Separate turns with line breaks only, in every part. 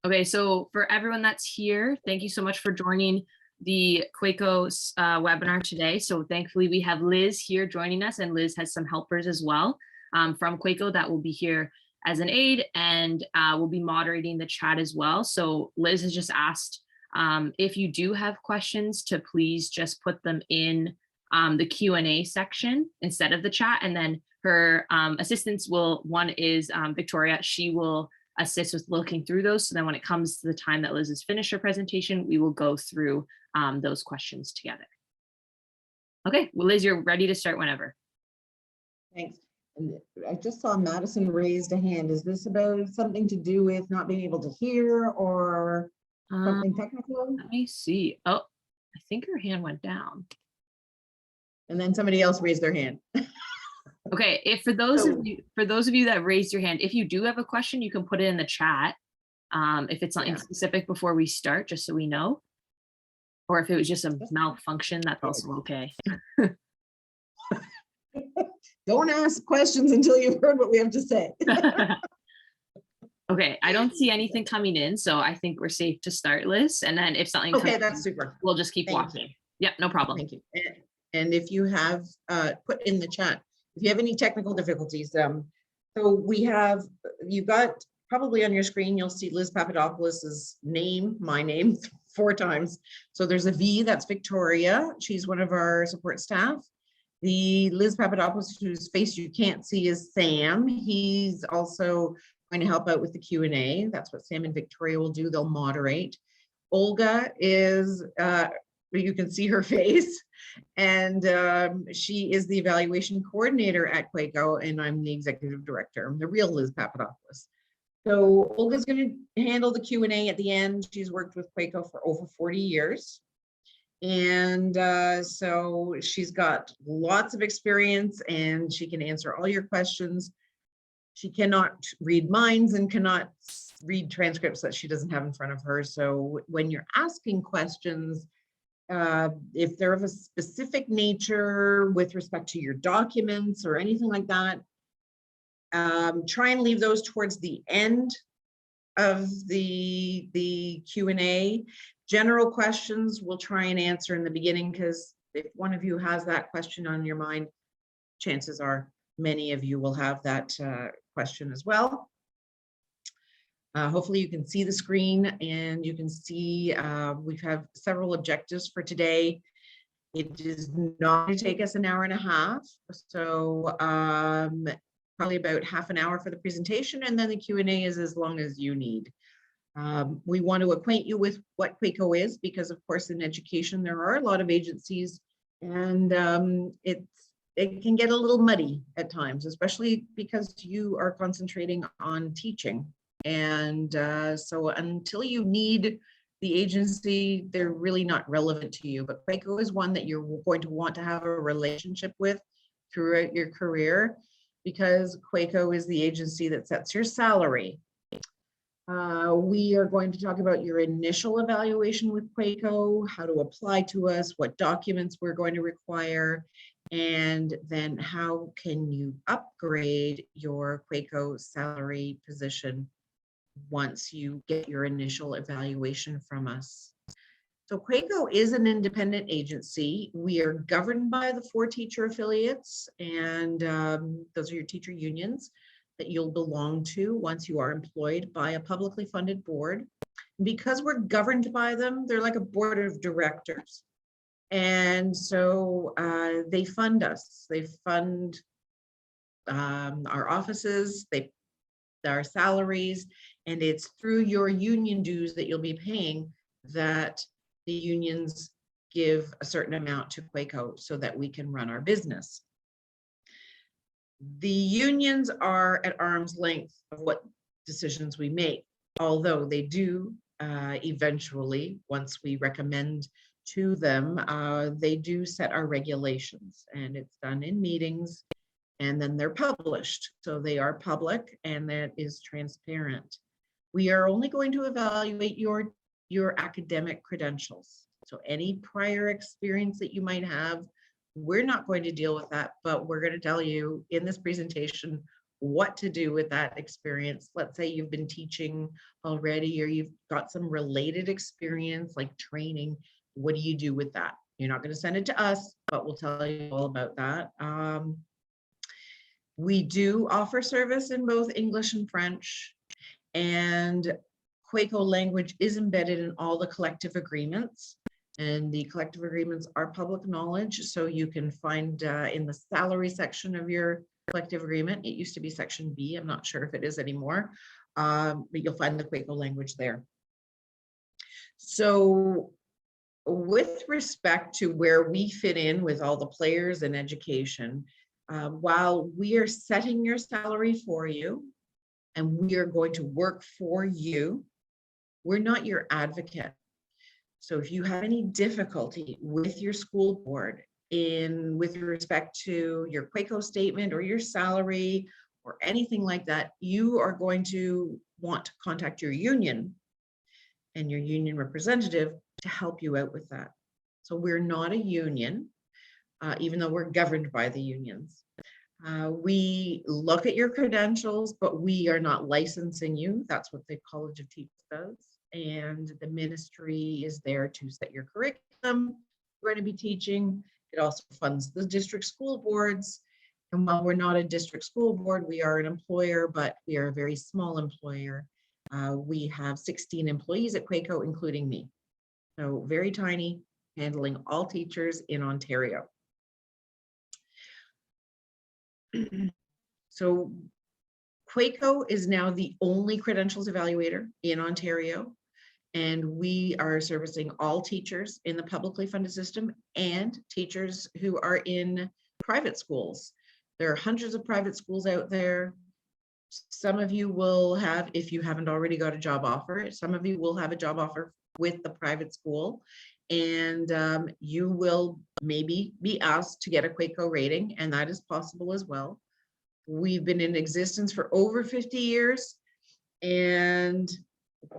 Okay, so for everyone that's here, thank you so much for joining the QECO webinar today. So thankfully we have Liz here joining us, and Liz has some helpers as well from QECO that will be here as an aide, and will be moderating the chat as well. So Liz has just asked if you do have questions to please just put them in the Q&A section instead of the chat, and then her assistants will, one is Victoria, she will assist with looking through those. So then when it comes to the time that Liz has finished her presentation, we will go through those questions together. Okay, well, Liz, you're ready to start whenever.
Thanks. And I just saw Madison raised a hand. Is this about something to do with not being able to hear or something technical?
Let me see. Oh, I think her hand went down.
And then somebody else raised their hand.
Okay, if for those of you that raised your hand, if you do have a question, you can put it in the chat. If it's something specific before we start, just so we know. Or if it was just a malfunction, that's also okay.
Don't ask questions until you've heard what we have to say.
Okay, I don't see anything coming in, so I think we're safe to start, Liz. And then if something comes
that's super.
We'll just keep watching. Yeah, no problem.
Thank you. And if you have put in the chat, if you have any technical difficulties, so you've got probably on your screen, you'll see Liz Papadopoulos's name, my name, 4 times. So there's a V, that's Victoria. She's one of our support staff. The Liz Papadopoulos, whose face you can't see, is Sam. He's also going to help out with the Q&A. That's what Sam and Victoria will do. They'll moderate. Olga is, you can see her face, and she is the evaluation coordinator at QECO, and I'm the executive director. I'm the real Liz Papadopoulos. So Olga's going to handle the Q&A at the end. She's worked with QECO for over 40 years. And so she's got lots of experience, and she can answer all your questions. She cannot read minds and cannot read transcripts that she doesn't have in front of her. So when you're asking questions, if they're of a specific nature with respect to your documents or anything like that, try and leave those towards the end of the Q&A. General questions we'll try and answer in the beginning, because if one of you has that question on your mind, chances are many of you will have that question as well. Hopefully you can see the screen, and you can see we have several objectives for today. It is not going to take us an hour and a half, so probably about half an hour for the presentation, and then the Q&A is as long as you need. We want to acquaint you with what QECO is, because of course in education there are a lot of agencies, and it can get a little muddy at times, especially because you are concentrating on teaching. And so until you need the agency, they're really not relevant to you. But QECO is one that you're going to want to have a relationship with throughout your career, because QECO is the agency that sets your salary. We are going to talk about your initial evaluation with QECO, how to apply to us, what documents we're going to require, and then how can you upgrade your QECO salary position once you get your initial evaluation from us. So QECO is an independent agency. We are governed by the 4 teacher affiliates, and those are your teacher unions that you'll belong to once you are employed by a publicly funded board. Because we're governed by them, they're like a board of directors. And so they fund us. They fund our offices, our salaries, and it's through your union dues that you'll be paying that the unions give a certain amount to QECO so that we can run our business. The unions are at arm's length of what decisions we make, although they do eventually, once we recommend to them, they do set our regulations, and it's done in meetings, and then they're published. So they are public, and that is transparent. We are only going to evaluate your academic credentials. So any prior experience that you might have, we're not going to deal with that, but we're going to tell you in this presentation what to do with that experience. Let's say you've been teaching already, or you've got some related experience like training. What do you do with that? You're not going to send it to us, but we'll tell you all about that. We do offer service in both English and French, and QECO language is embedded in all the collective agreements. And the collective agreements are public knowledge, so you can find in the salary section of your collective agreement. It used to be section B. I'm not sure if it is anymore, but you'll find the QECO language there. So with respect to where we fit in with all the players in education, while we are setting your salary for you and we are going to work for you, we're not your advocate. So if you have any difficulty with your school board with respect to your QECO statement or your salary or anything like that, you are going to want to contact your union and your union representative to help you out with that. So we're not a union, even though we're governed by the unions. We look at your credentials, but we are not licensing you. That's what the College of Teachers does. And the ministry is there to set your curriculum you're going to be teaching. It also funds the district school boards. And while we're not a district school board, we are an employer, but we are a very small employer. We have 16 employees at QECO, including me. So very tiny, handling all teachers in Ontario. So QECO is now the only credentials evaluator in Ontario, and we are servicing all teachers in the publicly funded system and teachers who are in private schools. There are hundreds of private schools out there. Some of you will have, if you haven't already got a job offer, some of you will have a job offer with the private school, and you will maybe be asked to get a QECO rating, and that is possible as well. We've been in existence for over 50 years, and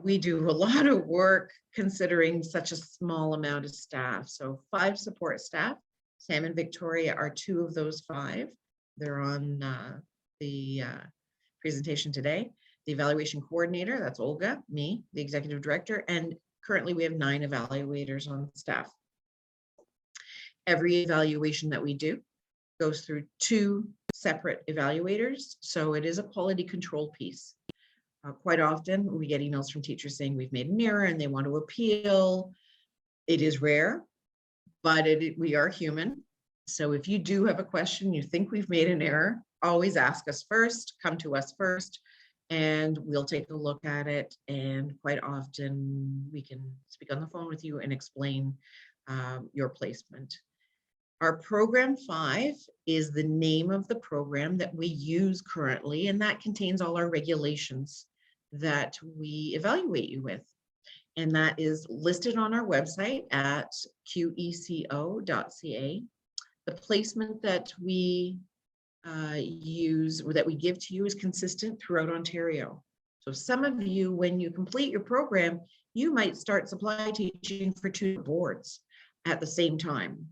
we do a lot of work considering such a small amount of staff. So 5 support staff. Sam and Victoria are 2 of those 5. They're on the presentation today. The evaluation coordinator, that's Olga, me, the executive director, and currently we have 9 evaluators on staff. Every evaluation that we do goes through 2 separate evaluators, so it is a quality control piece. Quite often we get emails from teachers saying we've made an error and they want to appeal. It is rare, but we are human. So if you do have a question, you think we've made an error, always ask us first, come to us first, and we'll take a look at it. And quite often we can speak on the phone with you and explain your placement. Our program 5 is the name of the program that we use currently, and that contains all our regulations that we evaluate you with. And that is listed on our website at QECO.ca. The placement that we use or that we give to you is consistent throughout Ontario. So some of you, when you complete your program, you might start supply teaching for 2 boards at the same time.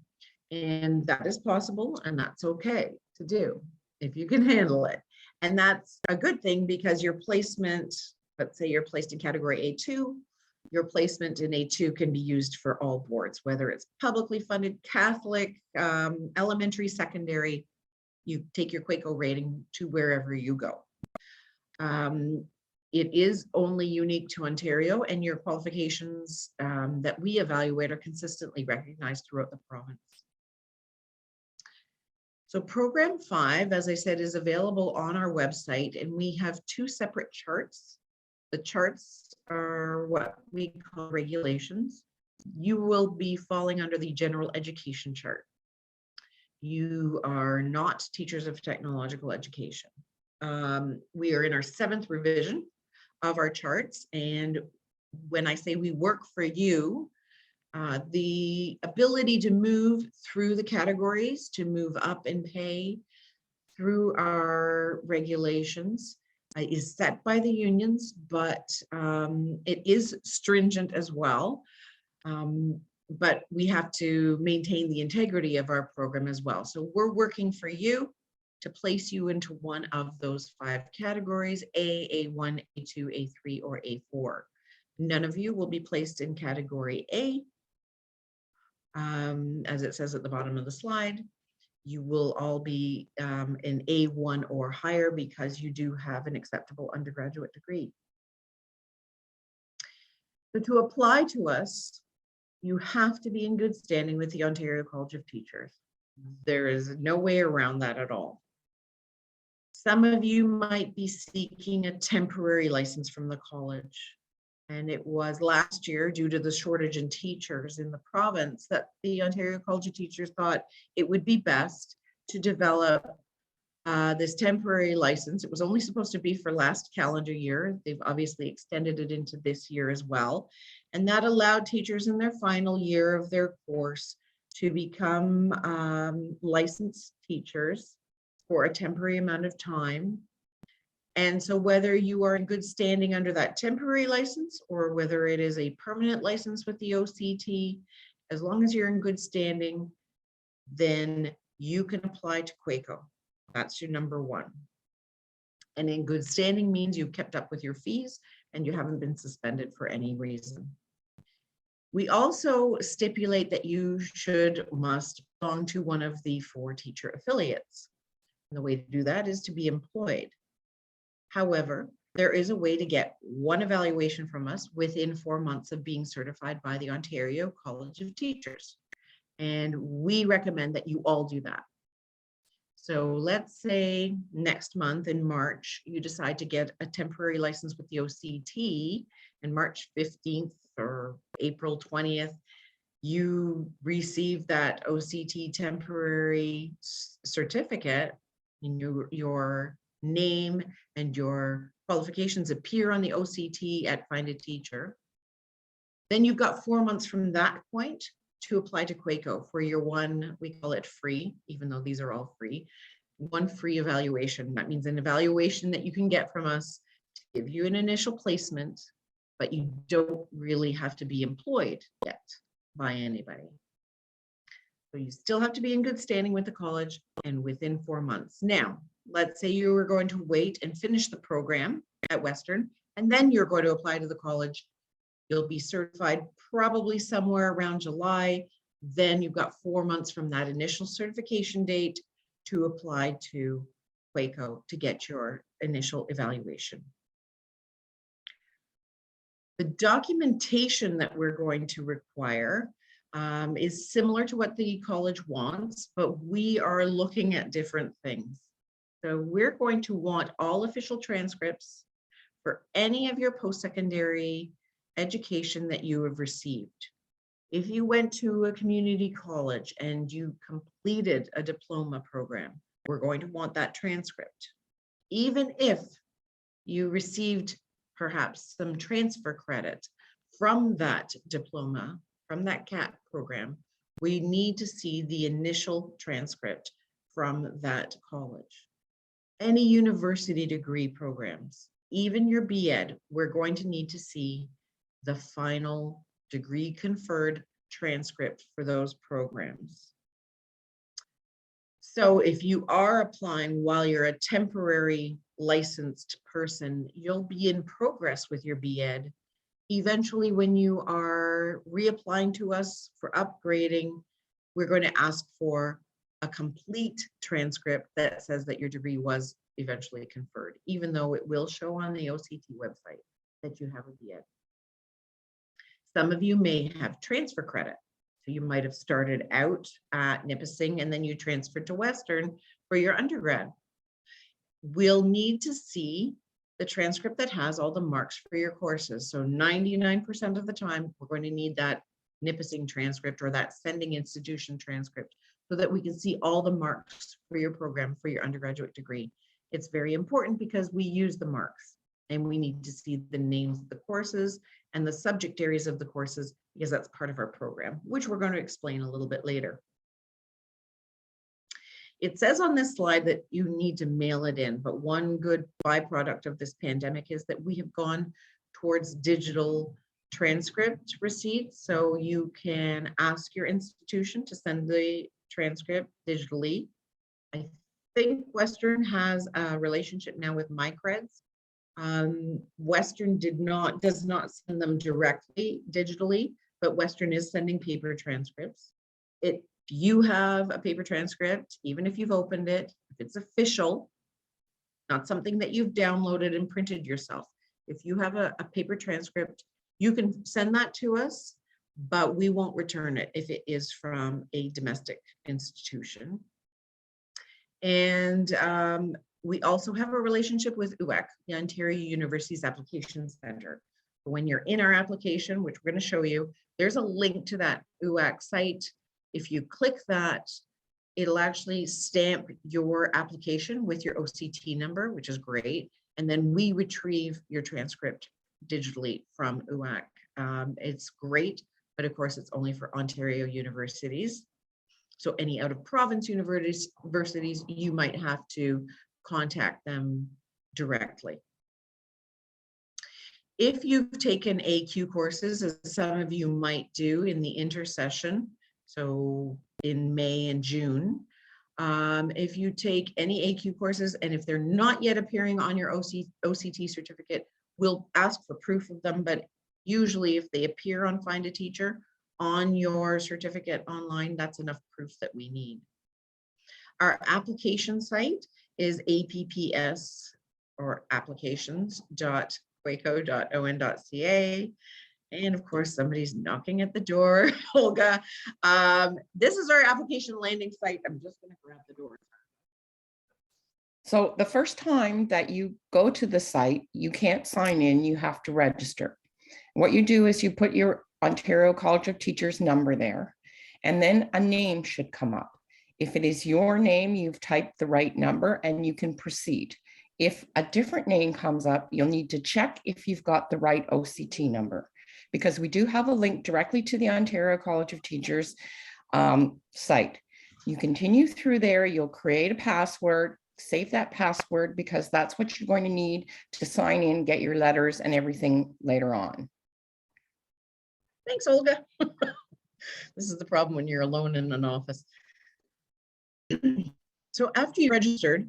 And that is possible, and that's okay to do if you can handle it. And that's a good thing, because your placement, let's say you're placed in category A2, your placement in A2 can be used for all boards, whether it's publicly funded, Catholic, elementary, secondary. You take your QECO rating to wherever you go. It is only unique to Ontario, and your qualifications that we evaluate are consistently recognized throughout the province. So program 5, as I said, is available on our website, and we have 2 separate charts. The charts are what we call regulations. You will be falling under the general education chart. You are not teachers of technological education. We are in our 7th revision of our charts, and when I say we work for you, the ability to move through the categories, to move up in pay through our regulations is set by the unions, but it is stringent as well. But we have to maintain the integrity of our program as well. So we're working for you to place you into one of those 5 categories: A, A1, A2, A3, or A4. None of you will be placed in category A, as it says at the bottom of the slide. You will all be in A1 or higher because you do have an acceptable undergraduate degree. So to apply to us, you have to be in good standing with the Ontario College of Teachers. There is no way around that at all. Some of you might be seeking a temporary license from the college. And it was last year, due to the shortage in teachers in the province, that the Ontario College of Teachers thought it would be best to develop this temporary license. It was only supposed to be for last calendar year. They've obviously extended it into this year as well. And that allowed teachers in their final year of their course to become licensed teachers for a temporary amount of time. And so whether you are in good standing under that temporary license or whether it is a permanent license with the OCT, as long as you're in good standing, then you can apply to QECO. That's your number one. And in good standing means you've kept up with your fees and you haven't been suspended for any reason. We also stipulate that you must belong to one of the 4 teacher affiliates. And the way to do that is to be employed. However, there is a way to get one evaluation from us within 4 months of being certified by the Ontario College of Teachers. And we recommend that you all do that. So let's say next month in March, you decide to get a temporary license with the OCT, and March 15th or April 20th, you receive that OCT temporary certificate, and your name and your qualifications appear on the OCT at Find a Teacher. Then you've got 4 months from that point to apply to QECO for your one, we call it free, even though these are all free, one free evaluation. That means an evaluation that you can get from us to give you an initial placement, but you don't really have to be employed yet by anybody. So you still have to be in good standing with the college and within 4 months. Now, let's say you were going to wait and finish the program at Western, and then you're going to apply to the college. You'll be certified probably somewhere around July. Then you've got 4 months from that initial certification date to apply to QECO to get your initial evaluation. The documentation that we're going to require is similar to what the college wants, but we are looking at different things. So we're going to want all official transcripts for any of your post-secondary education that you have received. If you went to a community college and you completed a diploma program, we're going to want that transcript. Even if you received perhaps some transfer credit from that diploma, from that CAT program, we need to see the initial transcript from that college. Any university degree programs, even your BEd, we're going to need to see the final degree conferred transcript for those programs. So if you are applying while you're a temporary licensed person, you'll be in progress with your BEd. Eventually, when you are reapplying to us for upgrading, we're going to ask for a complete transcript that says that your degree was eventually conferred, even though it will show on the OCT website that you have a BEd. Some of you may have transfer credit. So you might have started out at Nipissing and then you transferred to Western for your undergrad. We'll need to see the transcript that has all the marks for your courses. So 99% of the time, we're going to need that Nipissing transcript or that sending institution transcript so that we can see all the marks for your program, for your undergraduate degree. It's very important because we use the marks and we need to see the names of the courses and the subject areas of the courses because that's part of our program, which we're going to explain a little bit later. It says on this slide that you need to mail it in, but one good byproduct of this pandemic is that we have gone towards digital transcript receipts. So you can ask your institution to send the transcript digitally. I think Western has a relationship now with MyCreds. Western does not send them directly digitally, but Western is sending paper transcripts. If you have a paper transcript, even if you've opened it, if it's official, not something that you've downloaded and printed yourself. If you have a paper transcript, you can send that to us, but we won't return it if it is from a domestic institution. And we also have a relationship with UEC, the Ontario University's Application Center. When you're in our application, which we're going to show you, there's a link to that UEC site. If you click that, it'll actually stamp your application with your OCT number, which is great. And then we retrieve your transcript digitally from UEC. It's great, but of course it's only for Ontario universities. So any out of province universities, you might have to contact them directly. If you've taken AQ courses, as some of you might do in the intersession, so in May and June, if you take any AQ courses, and if they're not yet appearing on your OCT certificate, we'll ask for proof of them, but usually if they appear on Find a Teacher on your certificate online, that's enough proof that we need. Our application site is apps or applications.queco.on.ca. And of course, somebody's knocking at the door, Olga. This is our application landing site. I'm just going to grab the door.
So the first time that you go to the site, you can't sign in, you have to register. What you do is you put your Ontario College of Teachers number there, and then a name should come up. If it is your name, you've typed the right number and you can proceed. If a different name comes up, you'll need to check if you've got the right OCT number, because we do have a link directly to the Ontario College of Teachers site. You continue through there, you'll create a password, save that password, because that's what you're going to need to sign in, get your letters and everything later on.
Thanks, Olga. This is the problem when you're alone in an office. So after you registered,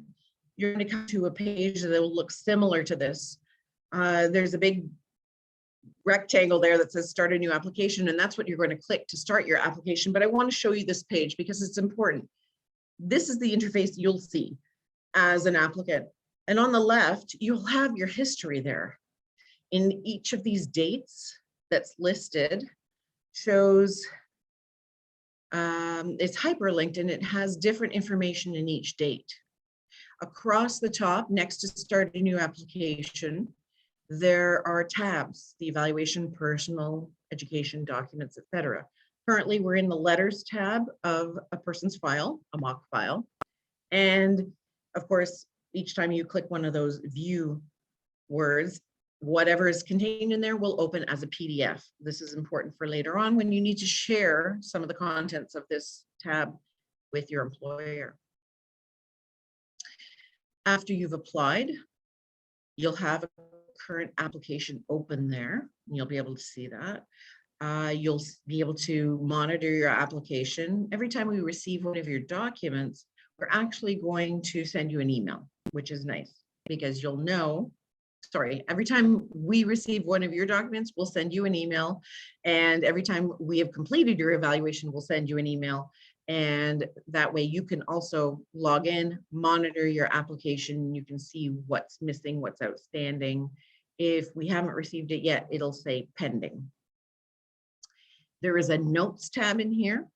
you're going to come to a page that will look similar to this. There's a big rectangle there that says start a new application, and that's what you're going to click to start your application. But I want to show you this page because it's important. This is the interface you'll see as an applicant. And on the left, you'll have your history there. In each of these dates that's listed shows, it's hyperlinked and it has different information in each date. Across the top, next to start a new application, there are tabs, the evaluation, personal, education, documents, etc. Currently, we're in the letters tab of a person's file, a mock file. And of course, each time you click one of those view words, whatever is contained in there will open as a PDF. This is important for later on when you need to share some of the contents of this tab with your employer. After you've applied, you'll have a current application open there, and you'll be able to see that. You'll be able to monitor your application. Every time we receive one of your documents, we're actually going to send you an email, which is nice because you'll know, every time we receive one of your documents, we'll send you an email. And every time we have completed your evaluation, we'll send you an email. And that way you can also log in, monitor your application. You can see what's missing, what's outstanding. If we haven't received it yet, it'll say pending. There is a notes tab in here.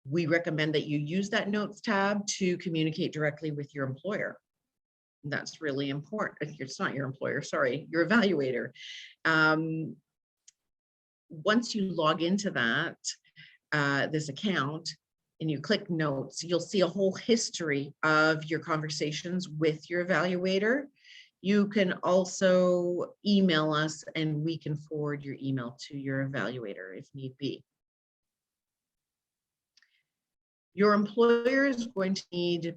We recommend that you use that notes tab to communicate directly with your employer. That's really important. It's not your employer, sorry, your evaluator. Once you log into that, this account, and you click notes, you'll see a whole history of your conversations with your evaluator. You can also email us and we can forward your email to your evaluator if need be. Your employer is going to need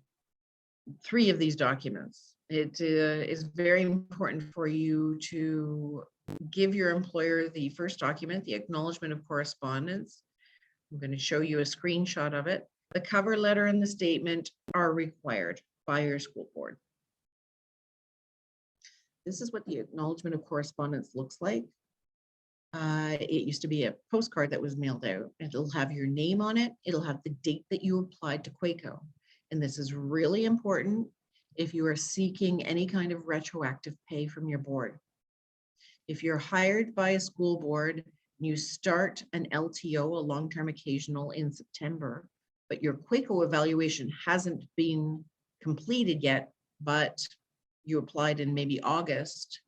3 of these documents. It is very important for you to give your employer the first document, the acknowledgement of correspondence. I'm going to show you a screenshot of it. The cover letter and the statement are required by your school board. This is what the acknowledgement of correspondence looks like. It used to be a postcard that was mailed out. It'll have your name on it. It'll have the date that you applied to QECO. And this is really important if you are seeking any kind of retroactive pay from your board. If you're hired by a school board, and you start an LTO, a long-term occasional, in September, but your QECO evaluation hasn't been completed yet, but you applied in maybe August,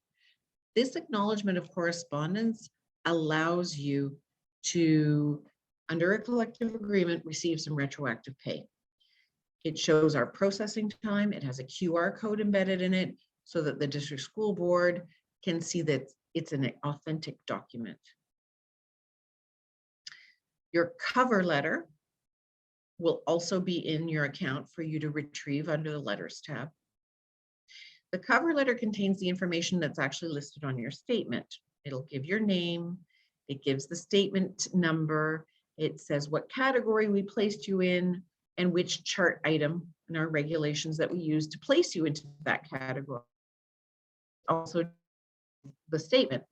this acknowledgement of correspondence allows you to, under a collective agreement, receive some retroactive pay. It shows our processing time. It has a QR code embedded in it so that the district school board can see that it's an authentic document. Your cover letter will also be in your account for you to retrieve under the Letters tab. The cover letter contains the information that's actually listed on your statement. It'll give your name, it gives the statement number, it says what category we placed you in, and which chart item in our regulations that we use to place you into that category. Also, the statement.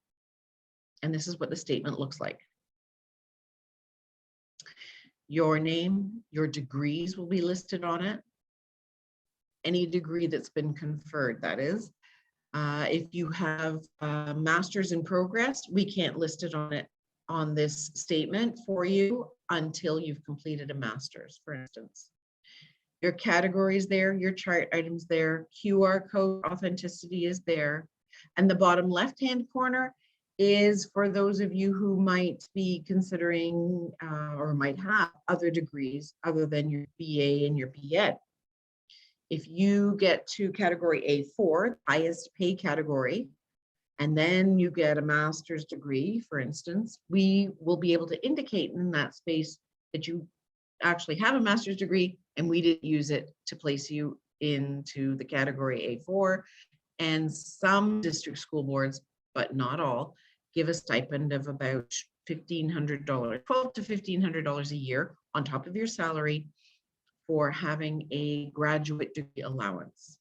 And this is what the statement looks like. Your name, your degrees will be listed on it. Any degree that's been conferred, that is. If you have a master's in progress, we can't list it on this statement for you until you've completed a master's, for instance. Your categories there, your chart items there, QR code authenticity is there. And the bottom left-hand corner is for those of you who might be considering or might have other degrees other than your BA and your BEd. If you get to category A4, highest pay category, and then you get a master's degree, for instance, we will be able to indicate in that space that you actually have a master's degree and we didn't use it to place you into the category A4. And some district school boards, but not all, give a stipend of about $1,500, $1,200 to $1,500 a year on top of your salary for having a graduate degree allowance.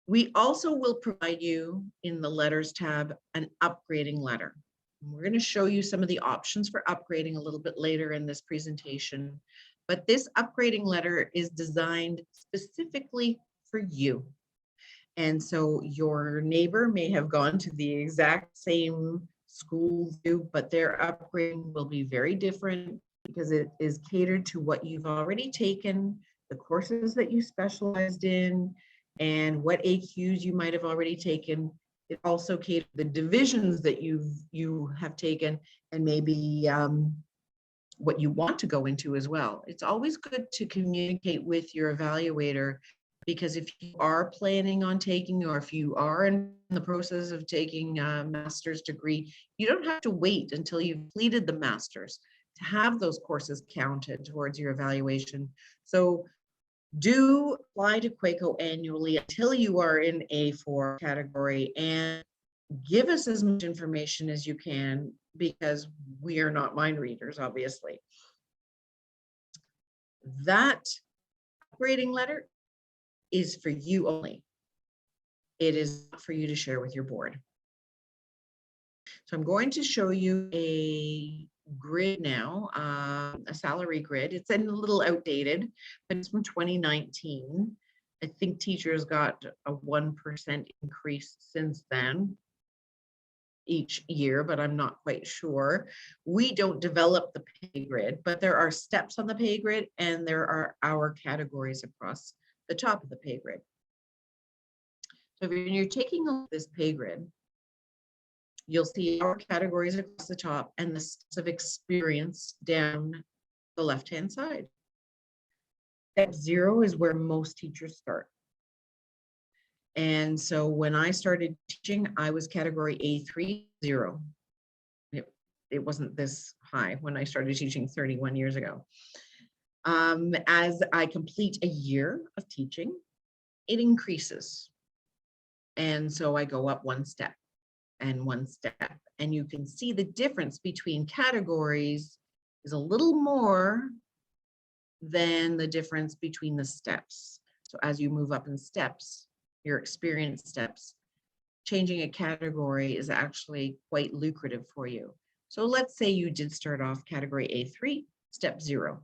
We also will provide you in the Letters tab an upgrading letter. We're going to show you some of the options for upgrading a little bit later in this presentation, but this upgrading letter is designed specifically for you. And so your neighbor may have gone to the exact same school you, but their upgrading will be very different because it is catered to what you've already taken, the courses that you specialized in, and what AQs you might have already taken. It also caters the divisions that you have taken and maybe what you want to go into as well. It's always good to communicate with your evaluator, because if you are planning on taking, or if you are in the process of taking a master's degree, you don't have to wait until you've completed the master's to have those courses counted towards your evaluation. So do apply to QECO annually until you are in A4 category and give us as much information as you can, because we are not mind readers, obviously. That upgrading letter is for you only. It is not for you to share with your board. So I'm going to show you a grid now, a salary grid. It's a little outdated, but it's from 2019. I think teachers got a 1% increase since then each year, but I'm not quite sure. We don't develop the pay grid, but there are steps on the pay grid and there are our categories across the top of the pay grid. So when you're taking a look at this pay grid, you'll see our categories across the top and the steps of experience down the left-hand side. Step 0 is where most teachers start. And so when I started teaching, I was category A3, 0. It wasn't this high when I started teaching 31 years ago. As I complete a year of teaching, it increases. And so I go up one step and one step. And you can see the difference between categories is a little more than the difference between the steps. So as you move up in steps, your experience steps, changing a category is actually quite lucrative for you. So let's say you did start off category A3, step 0,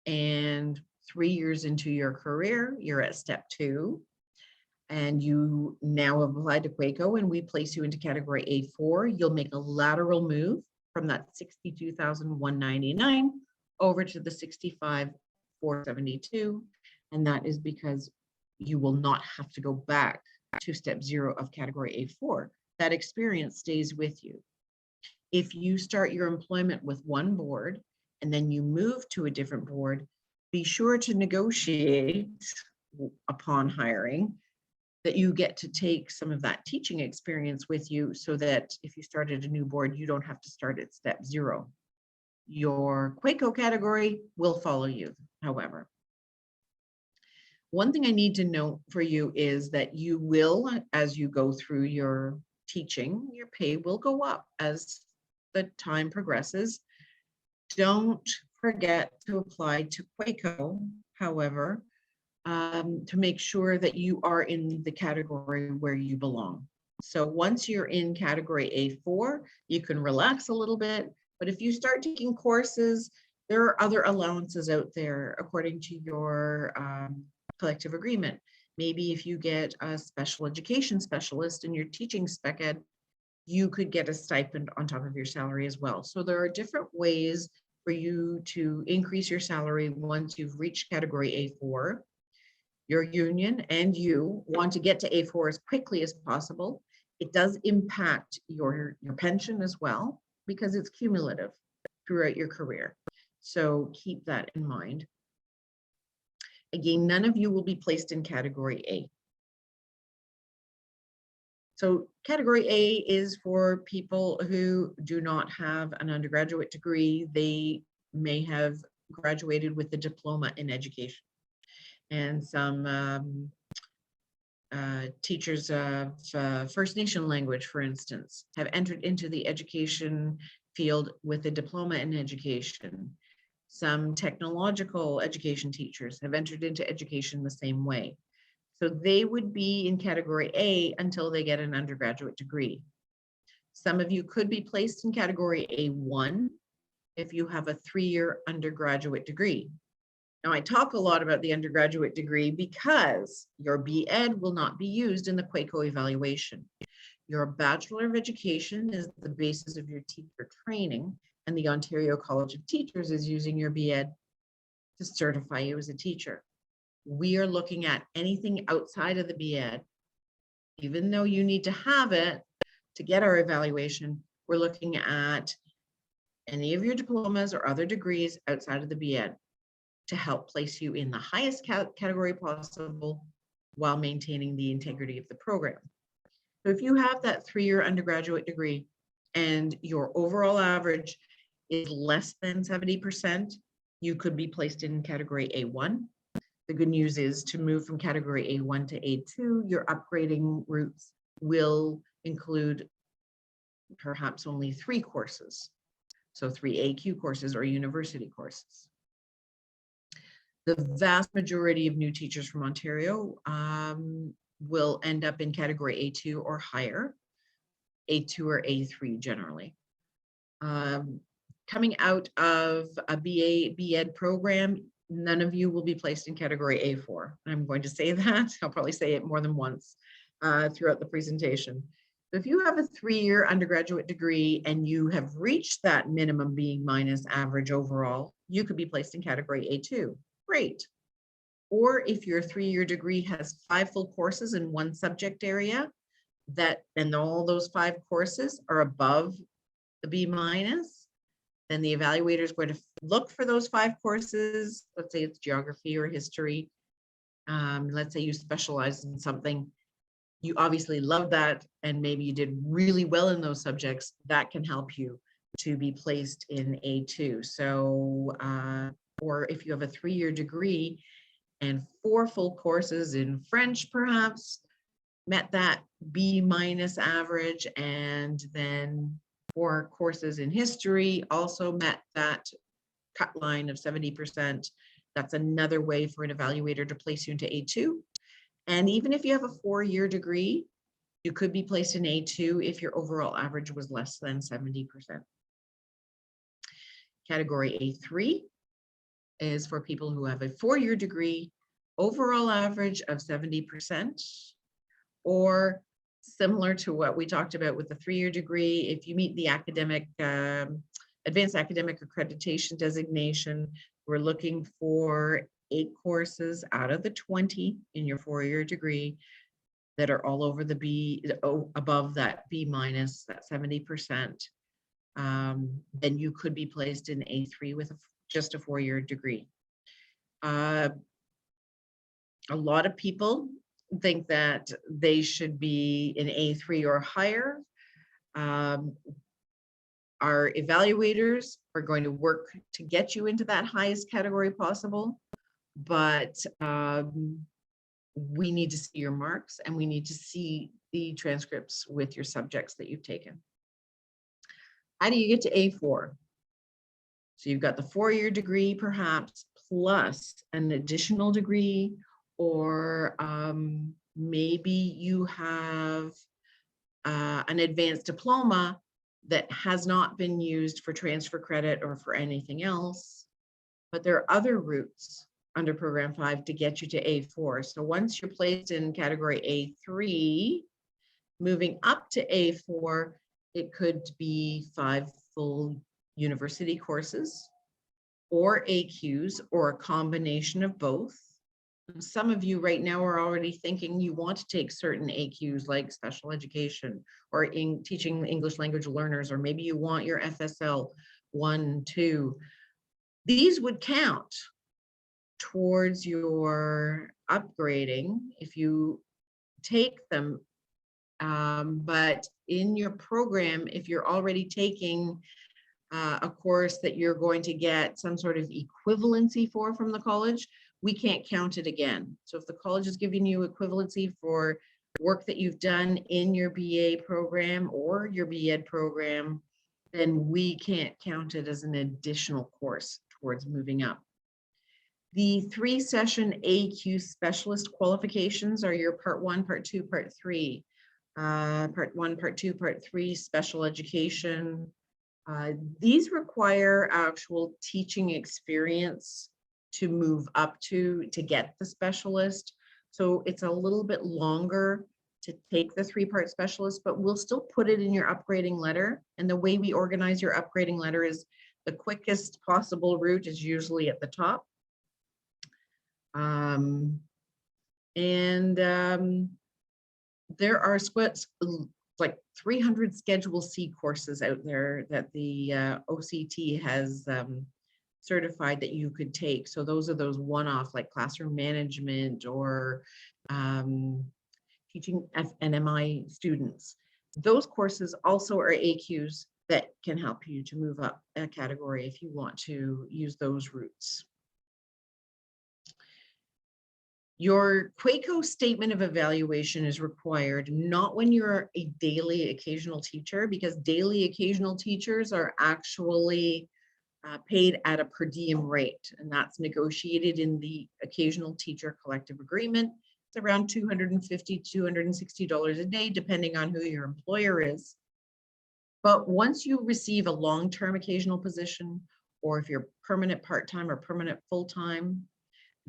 and 3 years into your career, you're at step 2, and you now have applied to QECO and we place you into category A4, you'll make a lateral move from that 62,199 over to the 65,472. And that is because you will not have to go back to step 0 of category A4. That experience stays with you. If you start your employment with one board and then you move to a different board, be sure to negotiate upon hiring that you get to take some of that teaching experience with you so that if you started a new board, you don't have to start at step 0. Your QECO category will follow you, however. One thing I need to note for you is that you will, as you go through your teaching, your pay will go up as the time progresses. Don't forget to apply to QECO, however, to make sure that you are in the category where you belong. So once you're in category A4, you can relax a little bit, but if you start taking courses, there are other allowances out there according to your collective agreement. Maybe if you get a special education specialist in your teaching spec ed, you could get a stipend on top of your salary as well. So there are different ways for you to increase your salary once you've reached category A4. Your union and you want to get to A4 as quickly as possible. It does impact your pension as well because it's cumulative throughout your career. So keep that in mind. Again, none of you will be placed in category A. So category A is for people who do not have an undergraduate degree. They may have graduated with a diploma in education. And some teachers of First Nation language, for instance, have entered into the education field with a diploma in education. Some technological education teachers have entered into education the same way. So they would be in category A until they get an undergraduate degree. Some of you could be placed in category A1 if you have a 3-year undergraduate degree. Now, I talk a lot about the undergraduate degree because your B.Ed will not be used in the QECO evaluation. Your Bachelor of Education is the basis of your teacher training, and the Ontario College of Teachers is using your B.Ed to certify you as a teacher. We are looking at anything outside of the B.Ed. Even though you need to have it to get our evaluation, we're looking at any of your diplomas or other degrees outside of the B.Ed to help place you in the highest category possible while maintaining the integrity of the program. So if you have that 3-year undergraduate degree and your overall average is less than 70%, you could be placed in category A1. The good news is to move from category A1 to A2, your upgrading routes will include perhaps only 3 courses. So 3 AQ courses or university courses. The vast majority of new teachers from Ontario will end up in category A2 or higher, A2 or A3 generally. Coming out of a B.Ed program, none of you will be placed in category A4. I'm going to say that. I'll probably say it more than once throughout the presentation. If you have a 3-year undergraduate degree and you have reached that minimum B- average overall, you could be placed in category A2. Great. Or if your 3-year degree has 5 full courses in one subject area, and all those 5 courses are above the B-, then the evaluator is going to look for those 5 courses. Let's say it's geography or history. Let's say you specialize in something. You obviously love that, and maybe you did really well in those subjects. That can help you to be placed in A2. So, or if you have a 3-year degree and 4 full courses in French, perhaps met that B- average, and then 4 courses in history also met that cut line of 70%, That's another way for an evaluator to place you into A2. And even if you have a 4-year degree, you could be placed in A2 if your overall average was less than 70%. Category A3 is for people who have a 4-year degree, overall average of 70%, or similar to what we talked about with the 3-year degree, if you meet the academic, advanced academic accreditation designation, we're looking for 8 courses out of the 20 in your 4-year degree that are all over the B, above that B minus, that 70%. Then you could be placed in A3 with just a 4-year degree. A lot of people think that they should be in A3 or higher. Our evaluators are going to work to get you into that highest category possible, but we need to see your marks and we need to see the transcripts with your subjects that you've taken. How do you get to A4? So you've got the 4-year degree perhaps plus an additional degree, or maybe you have an advanced diploma that has not been used for transfer credit or for anything else, but there are other routes under program 5 to get you to A4. So once you're placed in category A3, moving up to A4, it could be 5 full university courses or AQs or a combination of both. Some of you right now are already thinking you want to take certain AQs like special education or in teaching English language learners, or maybe you want your FSL 1, 2. These would count towards your upgrading if you take them. But in your program, if you're already taking a course that you're going to get some sort of equivalency for from the college, we can't count it again. So if the college is giving you equivalency for work that you've done in your BA program or your BEd program, then we can't count it as an additional course towards moving up. The 3-session AQ specialist qualifications are your part 1, part 2, part 3. Part 1, part 2, part 3, special education. These require actual teaching experience to move up to get the specialist. So it's a little bit longer to take the 3-part specialist, but we'll still put it in your upgrading letter. And the way we organize your upgrading letter is the quickest possible route is usually at the top. There are like 300 Schedule C courses out there that the OCT has certified that you could take. So those are those one-off like classroom management or teaching FNMI students. Those courses also are AQs that can help you to move up a category if you want to use those routes. Your QECO statement of evaluation is required not when you're a daily occasional teacher, because daily occasional teachers are actually paid at a per diem rate, and that's negotiated in the occasional teacher collective agreement. It's around $250, $260 a day, depending on who your employer is. But once you receive a long-term occasional position, or if you're permanent part-time or permanent full-time,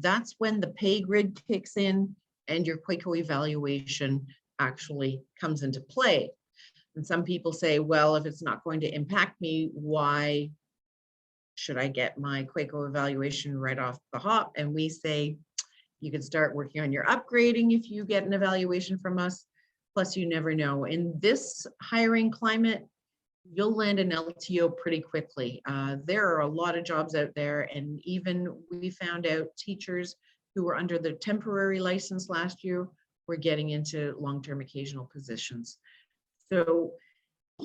that's when the pay grid kicks in and your QECO evaluation actually comes into play. And some people say, well, if it's not going to impact me, why should I get my QECO evaluation right off the hop? And we say, you can start working on your upgrading if you get an evaluation from us. Plus, you never know. In this hiring climate, you'll land an LTO pretty quickly. There are a lot of jobs out there, and even we found out teachers who were under the temporary license last year were getting into long-term occasional positions. So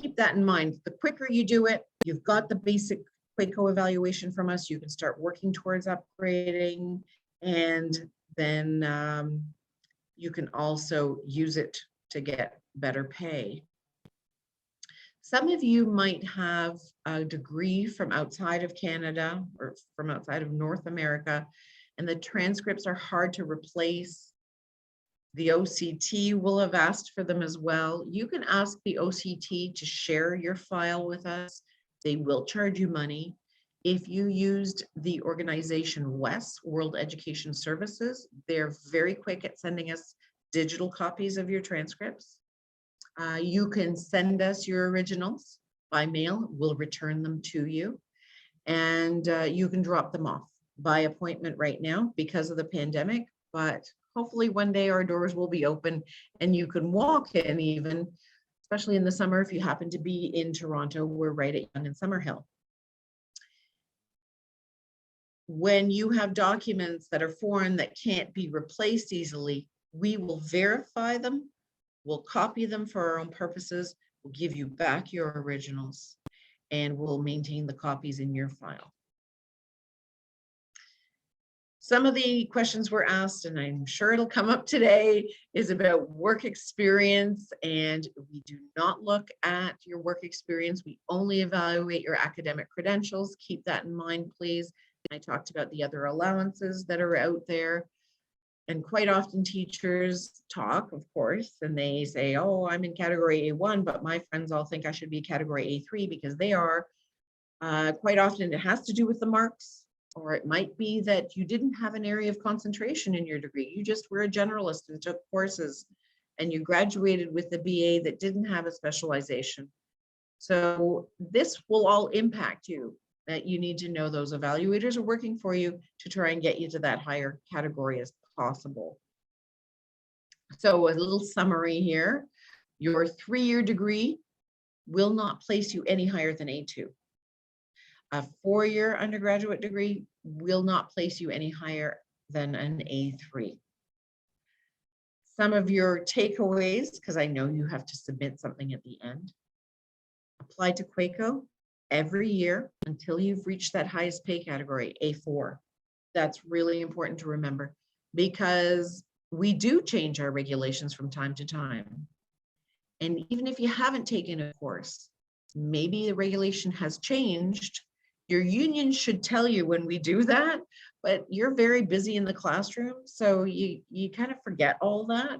keep that in mind. The quicker you do it, you've got the basic QECO evaluation from us, you can start working towards upgrading, and then you can also use it to get better pay. Some of you might have a degree from outside of Canada or from outside of North America, and the transcripts are hard to replace. The OCT will have asked for them as well. You can ask the OCT to share your file with us. They will charge you money. If you used the organization WES, World Education Services, they're very quick at sending us digital copies of your transcripts. You can send us your originals by mail. We'll return them to you. And you can drop them off by appointment right now because of the pandemic. But hopefully one day our doors will be open and you can walk in, even, especially in the summer if you happen to be in Toronto. We're right at Yonge and Summerhill. When you have documents that are foreign that can't be replaced easily, we will verify them, we'll copy them for our own purposes, we'll give you back your originals, and we'll maintain the copies in your file. Some of the questions were asked, and I'm sure it'll come up today, is about work experience, and we do not look at your work experience. We only evaluate your academic credentials. Keep that in mind, please. I talked about the other allowances that are out there. And quite often teachers talk, of course, and they say, oh, I'm in category A1, but my friends all think I should be category A3 because they are. Quite often it has to do with the marks, or it might be that you didn't have an area of concentration in your degree. You just were a generalist and took courses, and you graduated with a BA that didn't have a specialization. So this will all impact you. That you need to know those evaluators are working for you to try and get you to that higher category as possible. So a little summary here. Your 3-year degree will not place you any higher than A2. A 4-year undergraduate degree will not place you any higher than an A3. Some of your takeaways, because I know you have to submit something at the end. Apply to QECO every year until you've reached that highest pay category, A4. That's really important to remember because we do change our regulations from time to time. And even if you haven't taken a course, maybe the regulation has changed. Your union should tell you when we do that, but you're very busy in the classroom, so you kind of forget all that.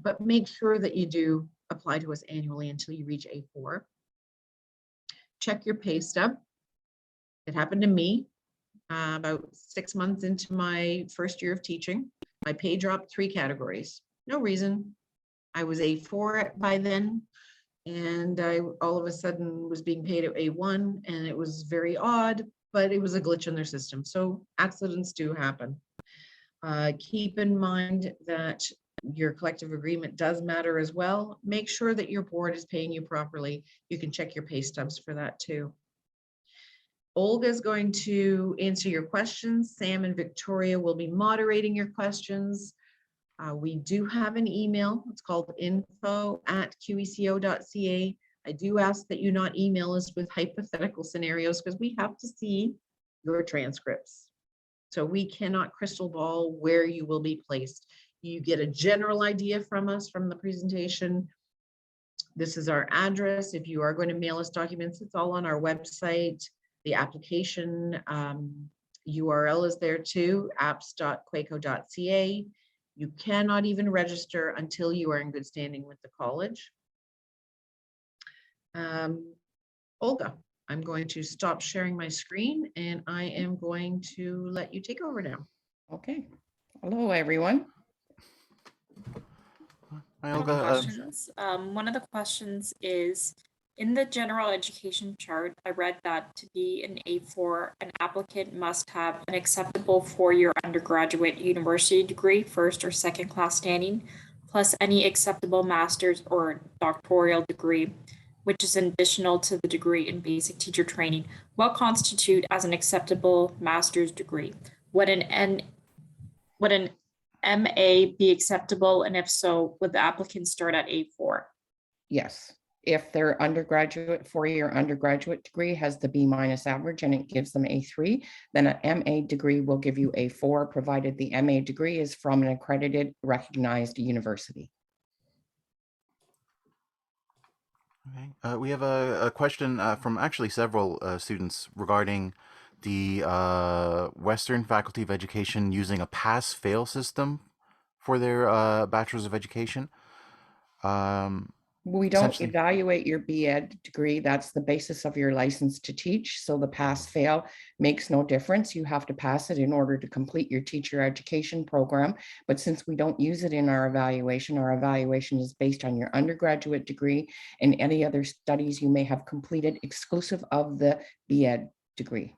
But make sure that you do apply to us annually until you reach A4. Check your pay stub. It happened to me about 6 months into my first year of teaching. My pay dropped 3 categories. No reason. I was A4 by then, and I all of a sudden was being paid at A1, and it was very odd, but it was a glitch in their system. So accidents do happen. Keep in mind that your collective agreement does matter as well. Make sure that your board is paying you properly. You can check your pay stubs for that too. Olga is going to answer your questions. Sam and Victoria will be moderating your questions. We do have an email. It's called info@qeco.ca. I do ask that you not email us with hypothetical scenarios because we have to see your transcripts. So we cannot crystal ball where you will be placed. You get a general idea from us from the presentation. This is our address. If you are going to mail us documents, it's all on our website. The application URL is there too, apps.qeco.ca. You cannot even register until you are in good standing with the college. Olga, I'm going to stop sharing my screen and I am going to let you take over now.
Okay. Hello, everyone.
Hi,
One of
Olga.
the questions. One of the questions is, in the general education chart, I read that to be an A4, an applicant must have an acceptable 4-year undergraduate university degree, first or second class standing, plus any acceptable master's or doctoral degree, which is additional to the degree in basic teacher training. What constitute as an acceptable master's degree? Would an MA be acceptable? And if so, would the applicant start at A4?
Yes. If their undergraduate, 4-year undergraduate degree has the B- average and it gives them A3, then an MA degree will give you A4, provided the MA degree is from an accredited, recognized university.
Okay. We have a question from actually several students regarding the Western Faculty of Education using a pass-fail system for their Bachelor's of Education.
We don't
Essentially-
evaluate your BEd degree. That's the basis of your license to teach. So the pass-fail makes no difference. You have to pass it in order to complete your teacher education program. But since we don't use it in our evaluation is based on your undergraduate degree and any other studies you may have completed exclusive of the BEd degree.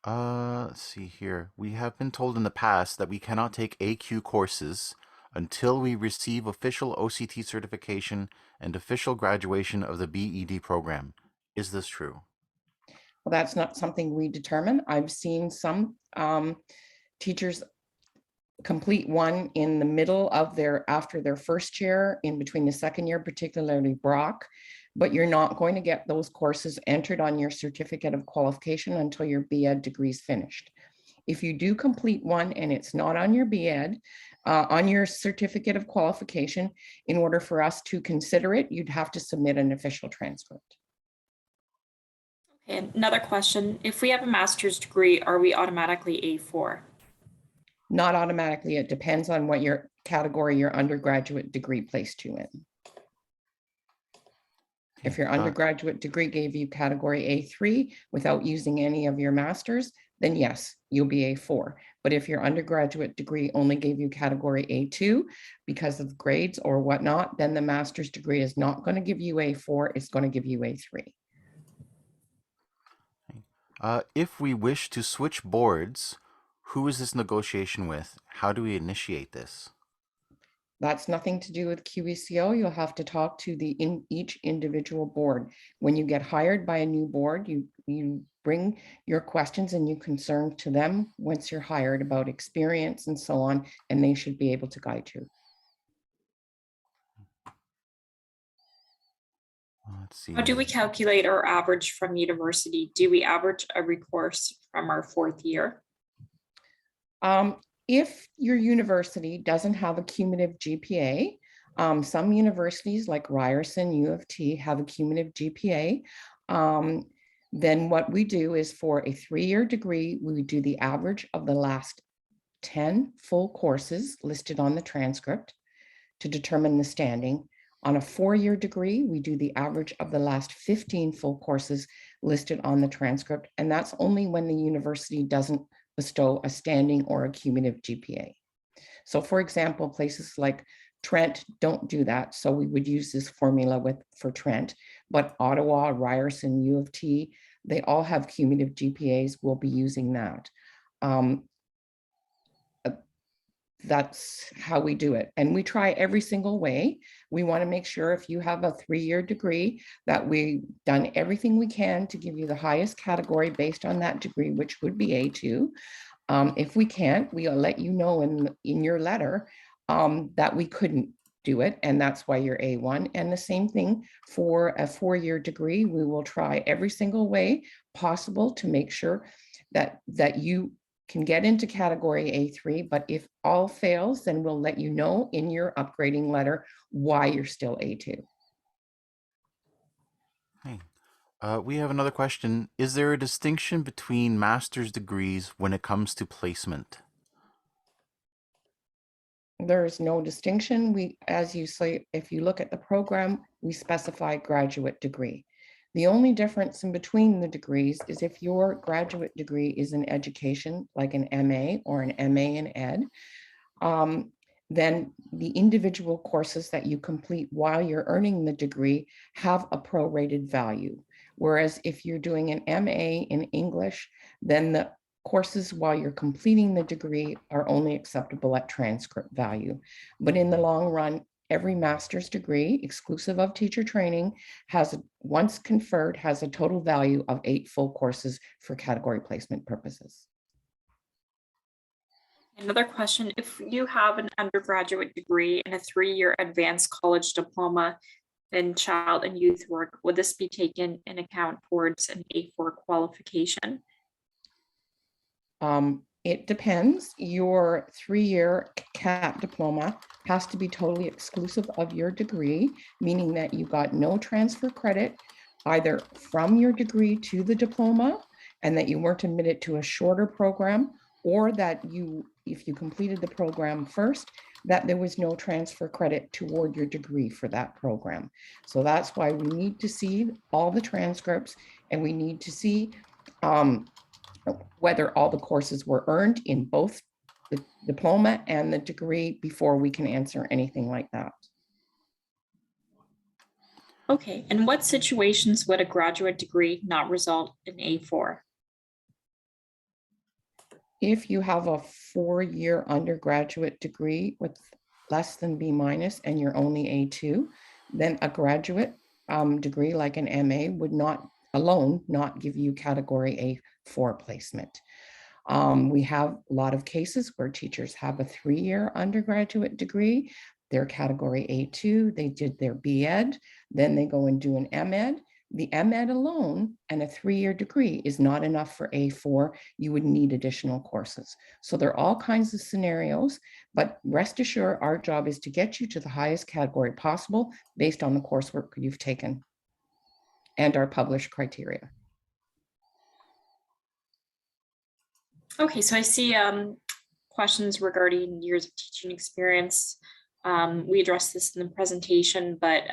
Let's see here. We have been told in the past that we cannot take AQ courses until we receive official OCT certification and official graduation of the BEd program. Is this true?
Well, that's not something we determine. I've seen some teachers complete one in the middle of after their first year, in between the second year, particularly Brock, but you're not going to get those courses entered on your certificate of qualification until your BEd degree is finished. If you do complete one and it's not on your BEd, on your certificate of qualification, in order for us to consider it, you'd have to submit an official transcript.
And another question, if we have a master's degree, are we automatically A4?
Not automatically. It depends on what your category your undergraduate degree placed you in. If your undergraduate degree gave you category A3 without using any of your masters, then yes, you'll be A4. But if your undergraduate degree only gave you category A2 because of grades or whatnot, then the master's degree is not going to give you A4, it's going to give you A3.
If we wish to switch boards, who is this negotiation with? How do we initiate this?
That's nothing to do with QECO. You'll have to talk to each individual board. When you get hired by a new board, you bring your questions and your concerns to them once you're hired about experience and so on, and they should be able to guide you.
Let's see.
How do we calculate our average from university? Do we average every course from our fourth year?
If your university doesn't have a cumulative GPA, some universities like Ryerson, U of T have a cumulative GPA. Then what we do is for a 3-year degree, we would do the average of the last 10 full courses listed on the transcript to determine the standing. On a 4-year degree, we do the average of the last 15 full courses listed on the transcript. And that's only when the university doesn't bestow a standing or a cumulative GPA. So for example, places like Trent don't do that. So we would use this formula for Trent, but Ottawa, Ryerson, U of T, they all have cumulative GPAs. We'll be using that. That's how we do it. And we try every single way. We want to make sure if you have a 3-year degree that we've done everything we can to give you the highest category based on that degree, which would be A2. If we can't, we'll let you know in your letter that we couldn't do it. And that's why you're A1. And the same thing for a 4-year degree. We will try every single way possible to make sure that you can get into category A3, but if all fails, then we'll let you know in your upgrading letter why you're still A2.
Hey. We have another question. Is there a distinction between master's degrees when it comes to placement?
There is no distinction. As you say, if you look at the program, we specify graduate degree. The only difference in between the degrees is if your graduate degree is in education, like an MA or an MA in Ed, then the individual courses that you complete while you're earning the degree have a prorated value. Whereas if you're doing an MA in English, then the courses while you're completing the degree are only acceptable at transcript value. But in the long run, every master's degree, exclusive of teacher training, once conferred, has a total value of 8 full courses for category placement purposes.
Another question, if you have an undergraduate degree and a 3-year advanced college diploma in child and youth work, would this be taken in account towards an A4 qualification?
It depends. Your 3-year CAT diploma has to be totally exclusive of your degree, meaning that you got no transfer credit either from your degree to the diploma and that you weren't admitted to a shorter program, or that you, if you completed the program first, that there was no transfer credit toward your degree for that program. So that's why we need to see all the transcripts, and we need to see whether all the courses were earned in both the diploma and the degree before we can answer anything like that.
Okay, in what situations would a graduate degree not result in A4?
If you have a 4-year undergraduate degree with less than B- and you're only A2, then a graduate degree like an MA would not alone not give you category A4 placement. We have a lot of cases where teachers have a 3-year undergraduate degree, they're category A2, they did their B.Ed, then they go and do an M.Ed. The M.Ed alone and a 3-year degree is not enough for A4. You would need additional courses. So there are all kinds of scenarios, but rest assured, our job is to get you to the highest category possible based on the coursework you've taken and our published criteria.
Okay, so I see questions regarding years of teaching experience. We addressed this in the presentation, but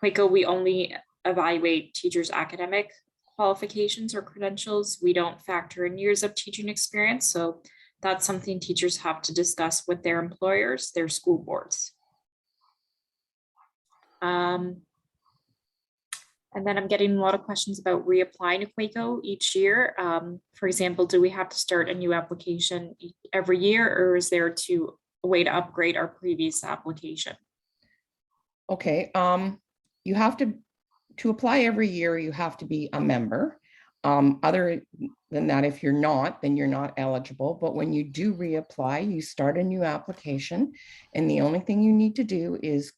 QECO, we only evaluate teachers' academic qualifications or credentials. We don't factor in years of teaching experience. So that's something teachers have to discuss with their employers, their school boards. And then I'm getting a lot of questions about reapplying to QECO each year. For example, do we have to start a new application every year, or is there a way to upgrade our previous application?
Okay, you have to apply every year, you have to be a member. Other than that, if you're not, then you're not eligible. But when you do reapply, you start a new application, and the only thing you need to do is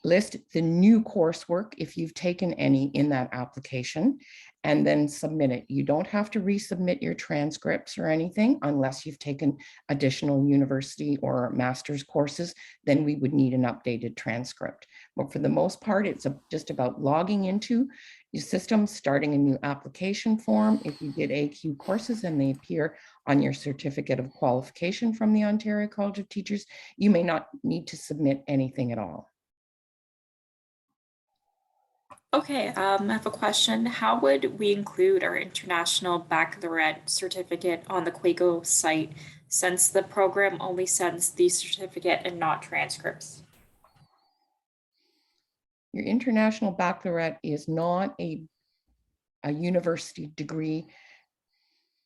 list the new coursework if you've taken any in that application, and then submit it. You don't have to resubmit your transcripts or anything unless you've taken additional university or master's courses, then we would need an updated transcript. But for the most part, it's just about logging into your system, starting a new application form. If you did AQ courses and they appear on your certificate of qualification from the Ontario College of Teachers, you may not need to submit anything at all.
Okay, I have a question. How would we include our International Baccalaureate certificate on the QECO site, since the program only sends the certificate and not transcripts?
Your International Baccalaureate is not a university degree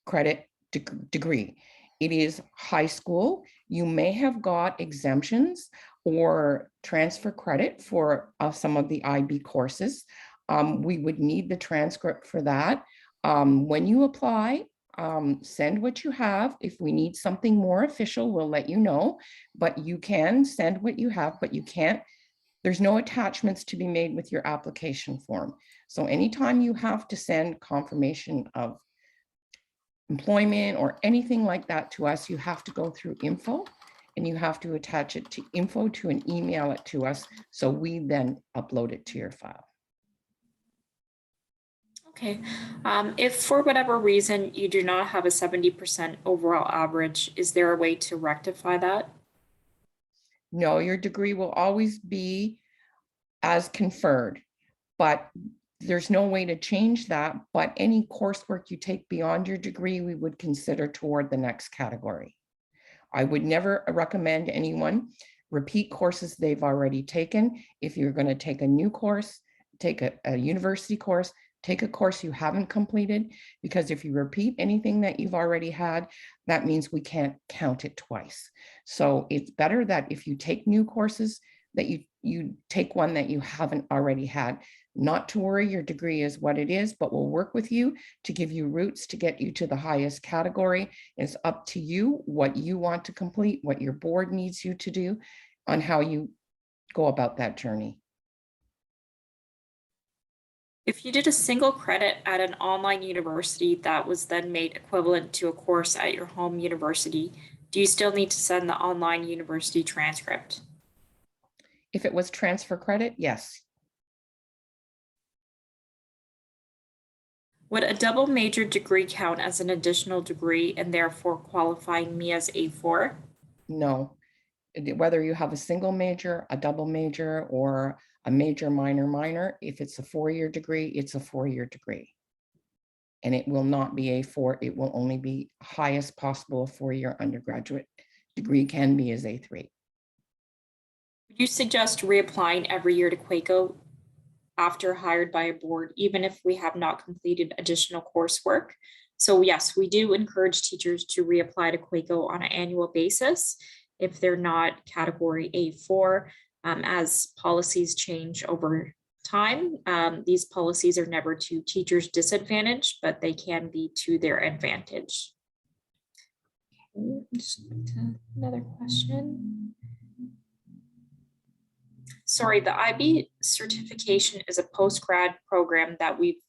credit degree. It is high school. You may have got exemptions or transfer credit for some of the IB courses. We would need the transcript for that. When you apply, send what you have. If we need something more official, we'll let you know, but you can send what you have, but you can't, there's no attachments to be made with your application form. So anytime you have to send confirmation of employment or anything like that to us, you have to go through info, and you have to attach it to info to and email it to us, so we then upload it to your file.
Okay, if for whatever reason you do not have a 70% overall average, is there a way to rectify that?
No, your degree will always be as conferred, but there's no way to change that. But any coursework you take beyond your degree, we would consider toward the next category. I would never recommend anyone repeat courses they've already taken. If you're going to take a new course, take a university course, take a course you haven't completed, because if you repeat anything that you've already had, that means we can't count it twice. So it's better that if you take new courses, that you take one that you haven't already had. Not to worry, your degree is what it is, but we'll work with you to give you routes to get you to the highest category. It's up to you what you want to complete, what your board needs you to do, on how you go about that journey.
If you did a single credit at an online university that was then made equivalent to a course at your home university, do you still need to send the online university transcript?
If it was transfer credit, yes.
Would a double major degree count as an additional degree and therefore qualifying me as A4?
No. Whether you have a single major, a double major, or a major, minor, minor, if it's a 4-year degree, it's a 4-year degree. And it will not be A4, it will only be highest possible 4-year undergraduate degree can be as A3.
Would you suggest reapplying every year to QECO after hired by a board, even if we have not completed additional coursework? So yes, we do encourage teachers to reapply to QECO on an annual basis if they're not category A4, as policies change over time. These policies are never to teachers' disadvantage, but they can be to their advantage. Okay, just another question. Sorry, the IB certification is a post-grad program that we've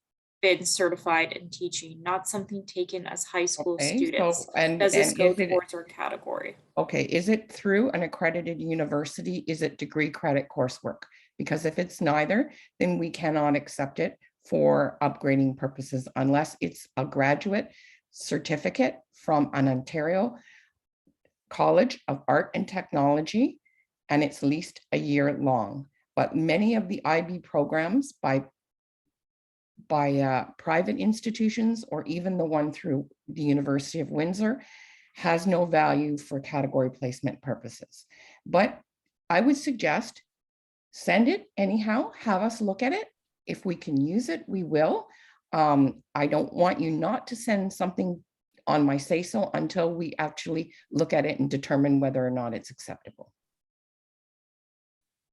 been certified in teaching, not something taken as high school students. Does this go towards our category?
Okay, is it through an accredited university? Is it degree credit coursework? Because if it's neither, then we cannot accept it for upgrading purposes unless it's a graduate certificate from an Ontario College of Art and Technology, and it's at least a year long. But many of the IB programs by private institutions, or even the one through the University of Windsor, has no value for category placement purposes. But I would suggest send it anyhow, have us look at it. If we can use it, we will. I don't want you not to send something on my say-so until we actually look at it and determine whether or not it's acceptable.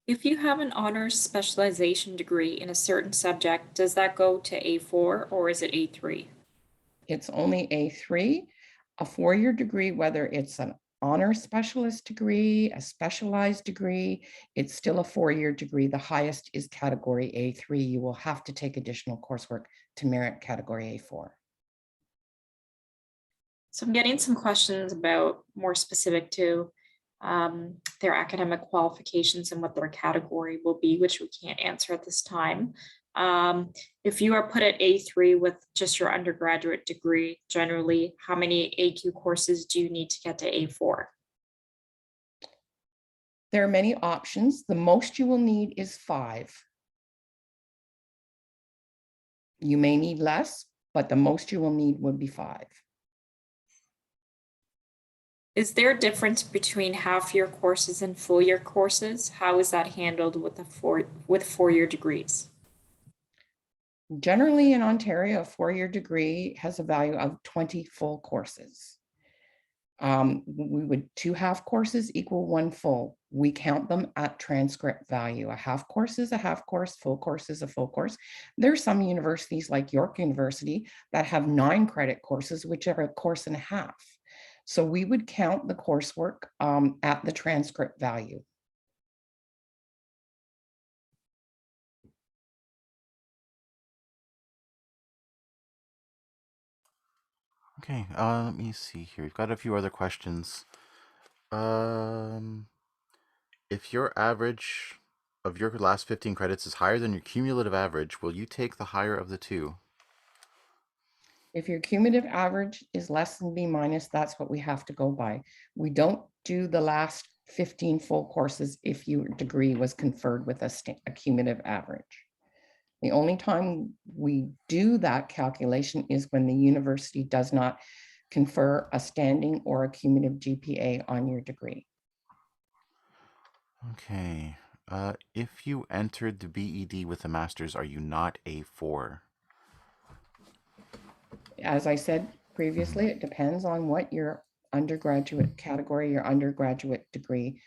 If you have an honors specialization degree in a certain subject, does that go to A4 or is it A3?
It's only A3, a 4-year degree, whether it's an honors specialist degree, a specialized degree, it's still a 4-year degree. The highest is category A3. You will have to take additional coursework to merit category A4.
So I'm getting some questions about more specific to their academic qualifications and what their category will be, which we can't answer at this time. If you are put at A3 with just your undergraduate degree, generally, how many AQ courses do you need to get to A4?
There are many options. The most you will need is 5. You may need less, but the most you will need would be 5.
Is there a difference between half-year courses and full-year courses? How is that handled with the 4-year degrees?
Generally in Ontario, a 4-year degree has a value of 20 full courses. We would 2 half courses equal 1 full. We count them at transcript value. A half course is a half course, full course is a full course. There are some universities like York University that have 9 credit courses, which are a course and a half. So we would count the coursework at the transcript value.
Okay, let me see here. We've got a few other questions. If your average of your last 15 credits is higher than your cumulative average, will you take the higher of the two?
If your cumulative average is less than B minus, that's what we have to go by. We don't do the last 15 full courses if your degree was conferred with a cumulative average. The only time we do that calculation is when the university does not confer a standing or a cumulative GPA on your degree.
Okay. If you entered the BED with a master's, are you not A4?
As I said previously, it depends on what your undergraduate category, your undergraduate degree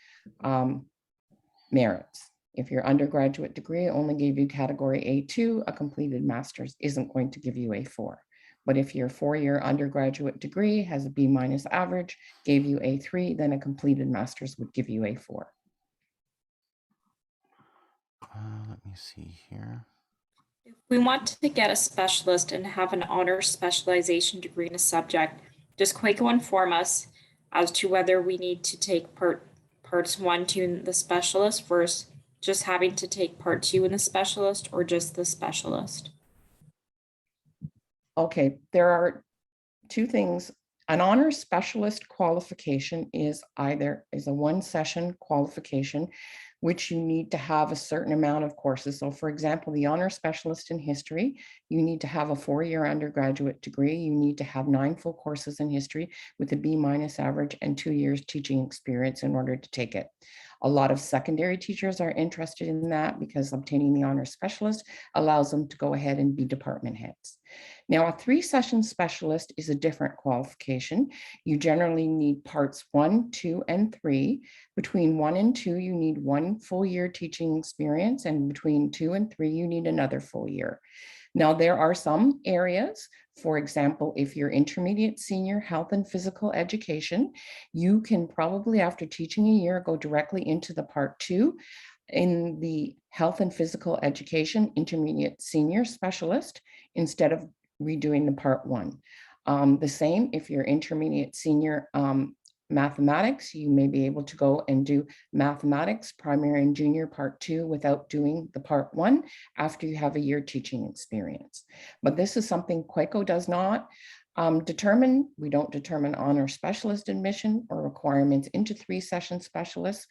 merits. If your undergraduate degree only gave you category A2, a completed master's isn't going to give you A4. But if your 4-year undergraduate degree has a B minus average, gave you A3, then a completed master's would give you A4.
Let me see here.
If we want to get a specialist and have an honors specialization degree in a subject, does QECO inform us as to whether we need to take parts 1, 2 in the specialist versus just having to take part 2 in the specialist, or just the specialist?
Okay, there are two things. An honors specialist qualification is a one session qualification, which you need to have a certain amount of courses. So for example, the honors specialist in history, you need to have a 4-year undergraduate degree. You need to have 9 full courses in history with a B- average and 2 years teaching experience in order to take it. A lot of secondary teachers are interested in that because obtaining the honors specialist allows them to go ahead and be department heads. Now, a 3-session specialist is a different qualification. You generally need parts 1, 2, and 3. Between 1 and 2, you need 1 full year teaching experience, and between 2 and 3, you need another full year. Now, there are some areas, for example, if you're intermediate senior health and physical education, you can probably, after teaching a year, go directly into the part 2 in the health and physical education intermediate senior specialist instead of redoing the part 1. The same if you're intermediate senior mathematics, you may be able to go and do mathematics primary and junior part 2 without doing the part 1 after you have a year teaching experience. But this is something QECO does not determine. We don't determine honor specialist admission or requirements into 3-session specialists.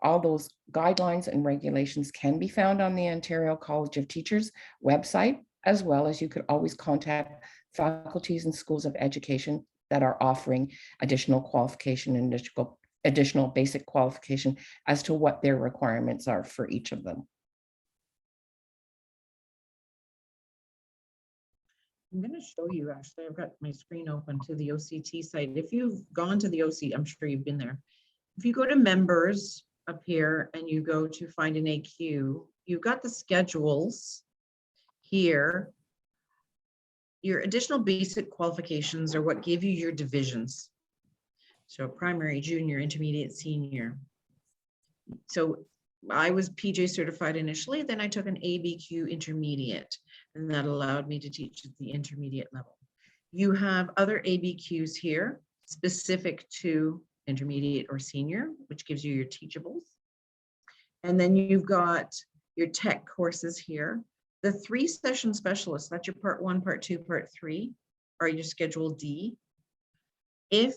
All those guidelines and regulations can be found on the Ontario College of Teachers website, as well as you could always contact faculties and schools of education that are offering additional qualification and additional basic qualification as to what their requirements are for each of them.
I'm going to show you, actually, I've got my screen open to the OCT site. If you've gone to the OCT, I'm sure you've been there. If you go to members up here and you go to find an AQ, you've got the schedules here. Your additional basic qualifications are what give you your divisions. So primary, junior, intermediate, senior. So I was PJ certified initially, then I took an ABQ intermediate, and that allowed me to teach at the intermediate level. You have other ABQs here specific to intermediate or senior, which gives you your teachables. And then you've got your tech courses here. The 3-session specialists, that's your part 1, part 2, part 3, are your schedule D. If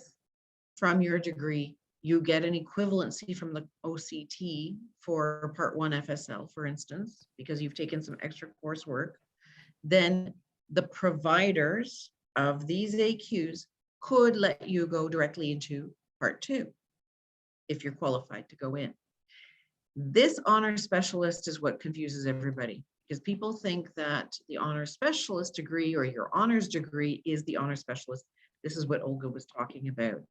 from your degree, you get an equivalency from the OCT for part 1 FSL, for instance, because you've taken some extra coursework, then the providers of these AQs could let you go directly into part 2 if you're qualified to go in. This honor specialist is what confuses everybody, because people think that the honor specialist degree or your honors degree is the honor specialist. This is what Olga was talking about.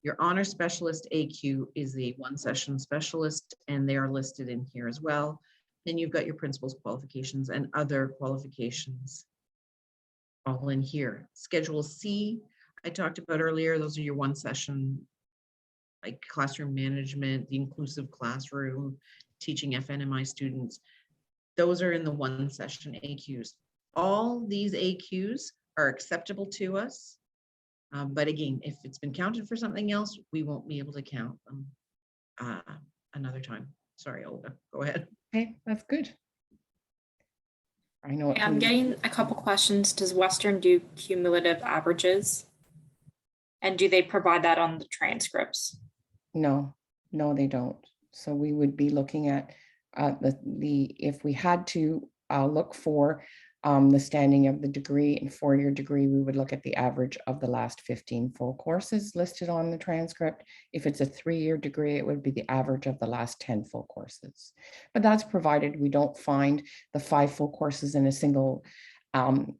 Your honor specialist AQ is the 1-session specialist, and they are listed in here as well. Then you've got your principal's qualifications and other qualifications all in here. Schedule C, I talked about earlier, those are your 1-session, like classroom management, the inclusive classroom, teaching FNMI students. Those are in the 1-session AQs. All these AQs are acceptable to us. But again, if it's been counted for something else, we won't be able to count them another time. Sorry, Olga, go ahead.
Okay, that's good. I know.
Okay, I'm getting a couple questions. Does Western do cumulative averages? And do they provide that on the transcripts?
No, they don't. So we would be looking at if we had to look for the standing of the degree and 4-year degree, we would look at the average of the last 15 full courses listed on the transcript. If it's a 3-year degree, it would be the average of the last 10 full courses. But that's provided we don't find the 5 full courses in a single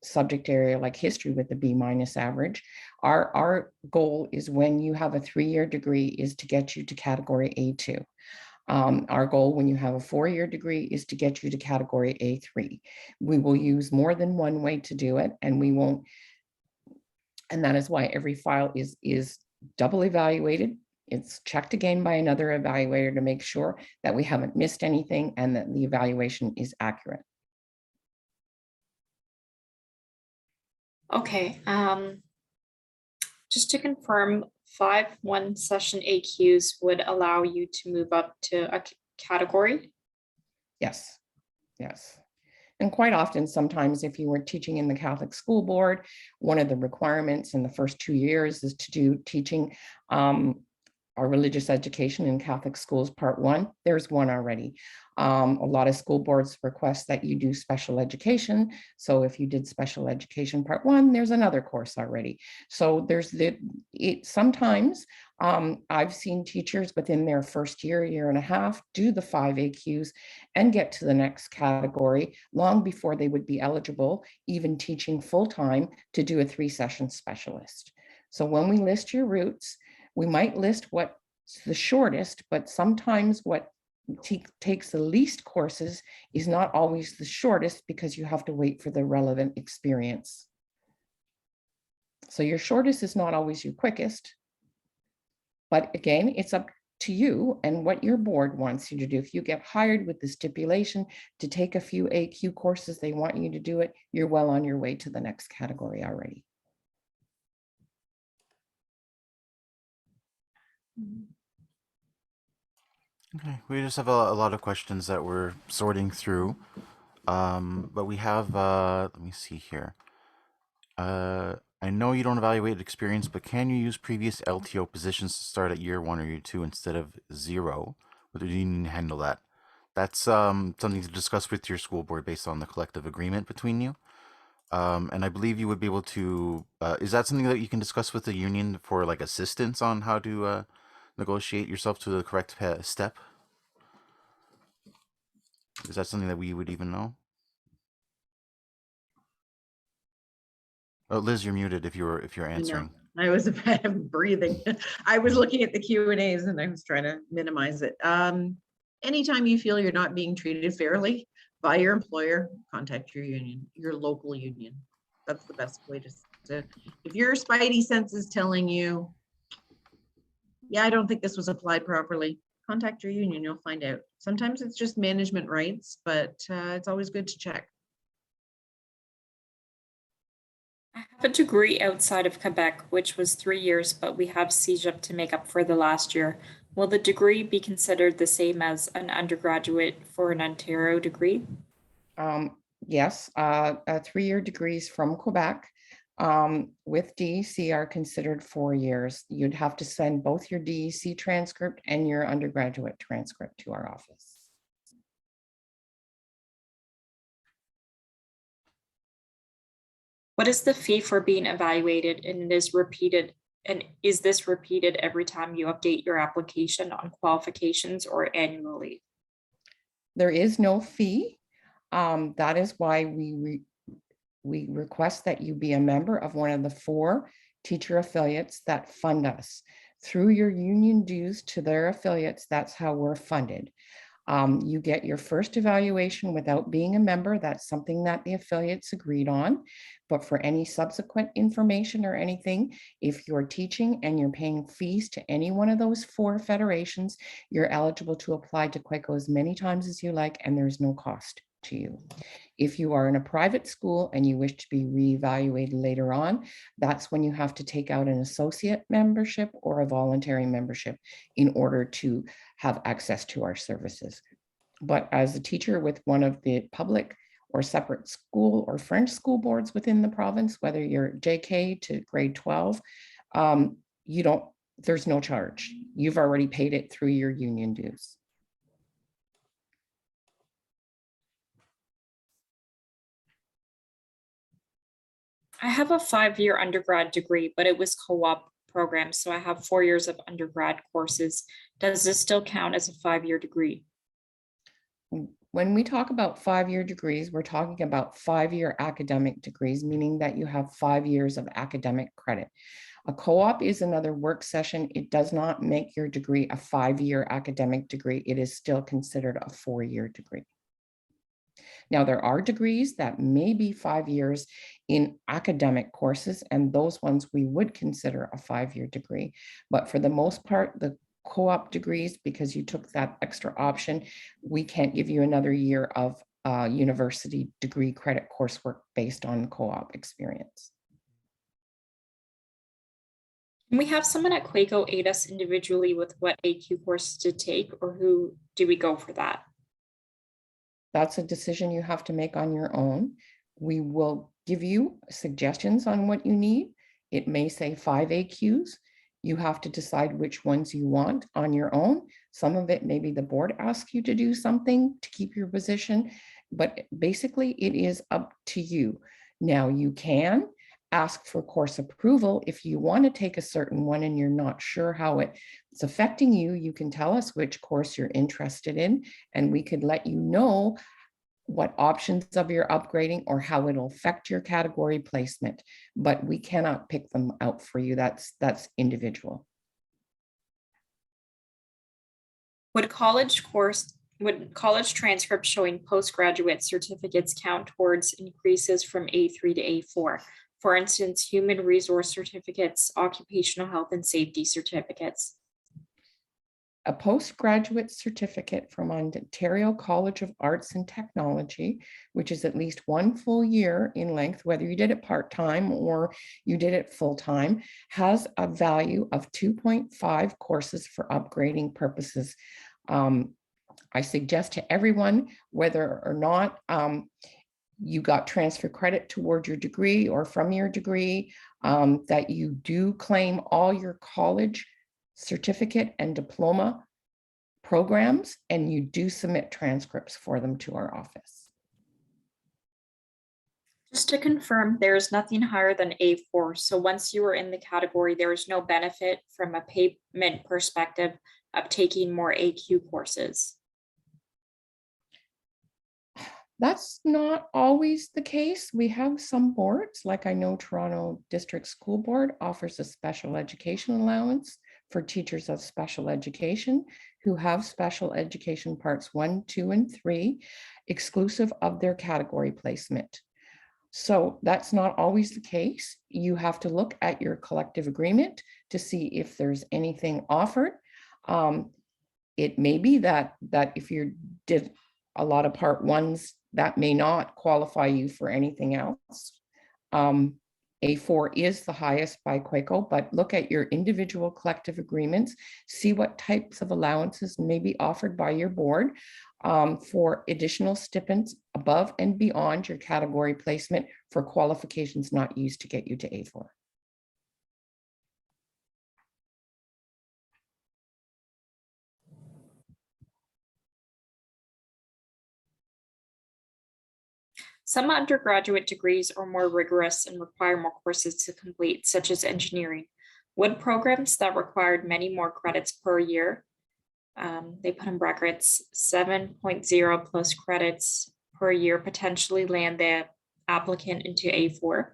subject area like history with the B- average. Our goal is when you have a 3-year degree is to get you to category A2. Our goal when you have a 4-year degree is to get you to category A3. We will use more than one way to do it, and we won't, and that is why every file is double evaluated. It's checked again by another evaluator to make sure that we haven't missed anything and that the evaluation is accurate.
Okay, just to confirm, 5 1-session AQs would allow you to move up to a category?
Yes. And quite often, sometimes if you were teaching in the Catholic School Board, one of the requirements in the first 2 years is to do teaching our religious education in Catholic schools, part 1. There's one already. A lot of school boards request that you do special education. So if you did special education part 1, there's another course already. So there's sometimes I've seen teachers within their first year and a half, do the 5 AQs and get to the next category long before they would be eligible, even teaching full-time, to do a 3-session specialist. So when we list your routes, we might list what's the shortest, but sometimes what takes the least courses is not always the shortest, because you have to wait for the relevant experience. So your shortest is not always your quickest. But again, it's up to you and what your board wants you to do. If you get hired with the stipulation to take a few AQ courses, they want you to do it, you're well on your way to the next category already.
Okay, we just have a lot of questions that we're sorting through. But we have, let me see here. I know you don't evaluate experience, but can you use previous LTO positions to start at year 1 or year 2 instead of 0? Or do you need to handle that? That's something to discuss with your school board based on the collective agreement between you. And I believe you would be able to, is that something that you can discuss with the union for like assistance on how to negotiate yourself to the correct step? Is that something that we would even know? Oh, Liz, you're muted if you're answering.
I was breathing. I was looking at the Q&As and I was trying to minimize it. Anytime you feel you're not being treated fairly by your employer, contact your union, your local union. That's the best way to if your spidey sense is telling you, yeah, I don't think this was applied properly, contact your union, you'll find out. Sometimes it's just management rights, but it's always good to check.
I have a degree outside of Quebec, which was 3 years, but we have CEGEP to make up for the last year. Will the degree be considered the same as an undergraduate for an Ontario degree?
Yes, 3-year degrees from Quebec with DEC are considered 4 years. You'd have to send both your DEC transcript and your undergraduate transcript to our office.
What is the fee for being evaluated, and it is repeated? And is this repeated every time you update your application on qualifications or annually?
There is no fee. That is why we request that you be a member of one of the 4 teacher affiliates that fund us. Through your union dues to their affiliates, that's how we're funded. You get your first evaluation without being a member. That's something that the affiliates agreed on. But for any subsequent information or anything, if you're teaching and you're paying fees to any one of those 4 federations, you're eligible to apply to QECO as many times as you like, and there's no cost to you. If you are in a private school and you wish to be reevaluated later on, that's when you have to take out an associate membership or a voluntary membership in order to have access to our services. But as a teacher with one of the public or separate school or French school boards within the province, whether you're JK to grade 12, there's no charge. You've already paid it through your union dues.
I have a 5-year undergrad degree, but it was co-op program, so I have 4 years of undergrad courses. Does this still count as a 5-year degree?
When we talk about 5-year degrees, we're talking about 5-year academic degrees, meaning that you have 5 years of academic credit. A co-op is another work session. It does not make your degree a 5-year academic degree. It is still considered a 4-year degree. Now, there are degrees that may be 5 years in academic courses, and those ones we would consider a 5-year degree. But for the most part, the co-op degrees, because you took that extra option, we can't give you another year of university degree credit coursework based on co-op experience.
Can we have someone at QECO aid us individually with what AQ courses to take, or who do we go for that?
That's a decision you have to make on your own. We will give you suggestions on what you need. It may say 5 AQs. You have to decide which ones you want on your own. Some of it, maybe the board asks you to do something to keep your position, but basically it is up to you. Now you can ask for course approval. If you want to take a certain one and you're not sure how it's affecting you, you can tell us which course you're interested in, and we could let you know what options of your upgrading or how it'll affect your category placement, but we cannot pick them out for you. That's individual.
Would college transcripts showing postgraduate certificates count towards increases from A3 to A4? For instance, human resource certificates, occupational health and safety certificates.
A postgraduate certificate from Ontario College of Arts and Technology, which is at least 1 full year in length, whether you did it part-time or you did it full-time, has a value of 2.5 courses for upgrading purposes. I suggest to everyone, whether or not you got transfer credit toward your degree or from your degree, that you do claim all your college certificate and diploma programs, and you do submit transcripts for them to our office.
Just to confirm, there is nothing higher than A4. So once you are in the category, there is no benefit from a payment perspective of taking more AQ courses.
That's not always the case. We have some boards, like I know Toronto District School Board offers a special education allowance for teachers of special education who have special education parts 1, 2, and 3, exclusive of their category placement. So that's not always the case. You have to look at your collective agreement to see if there's anything offered. It may be that if you did a lot of part 1s, that may not qualify you for anything else. A4 is the highest by QECO, but look at your individual collective agreements, see what types of allowances may be offered by your board for additional stipends above and beyond your category placement for qualifications not used to get you to A4.
Some undergraduate degrees are more rigorous and require more courses to complete, such as engineering. Would programs that required many more credits per year, they put in brackets 7.0 plus credits per year, potentially land the applicant into A4?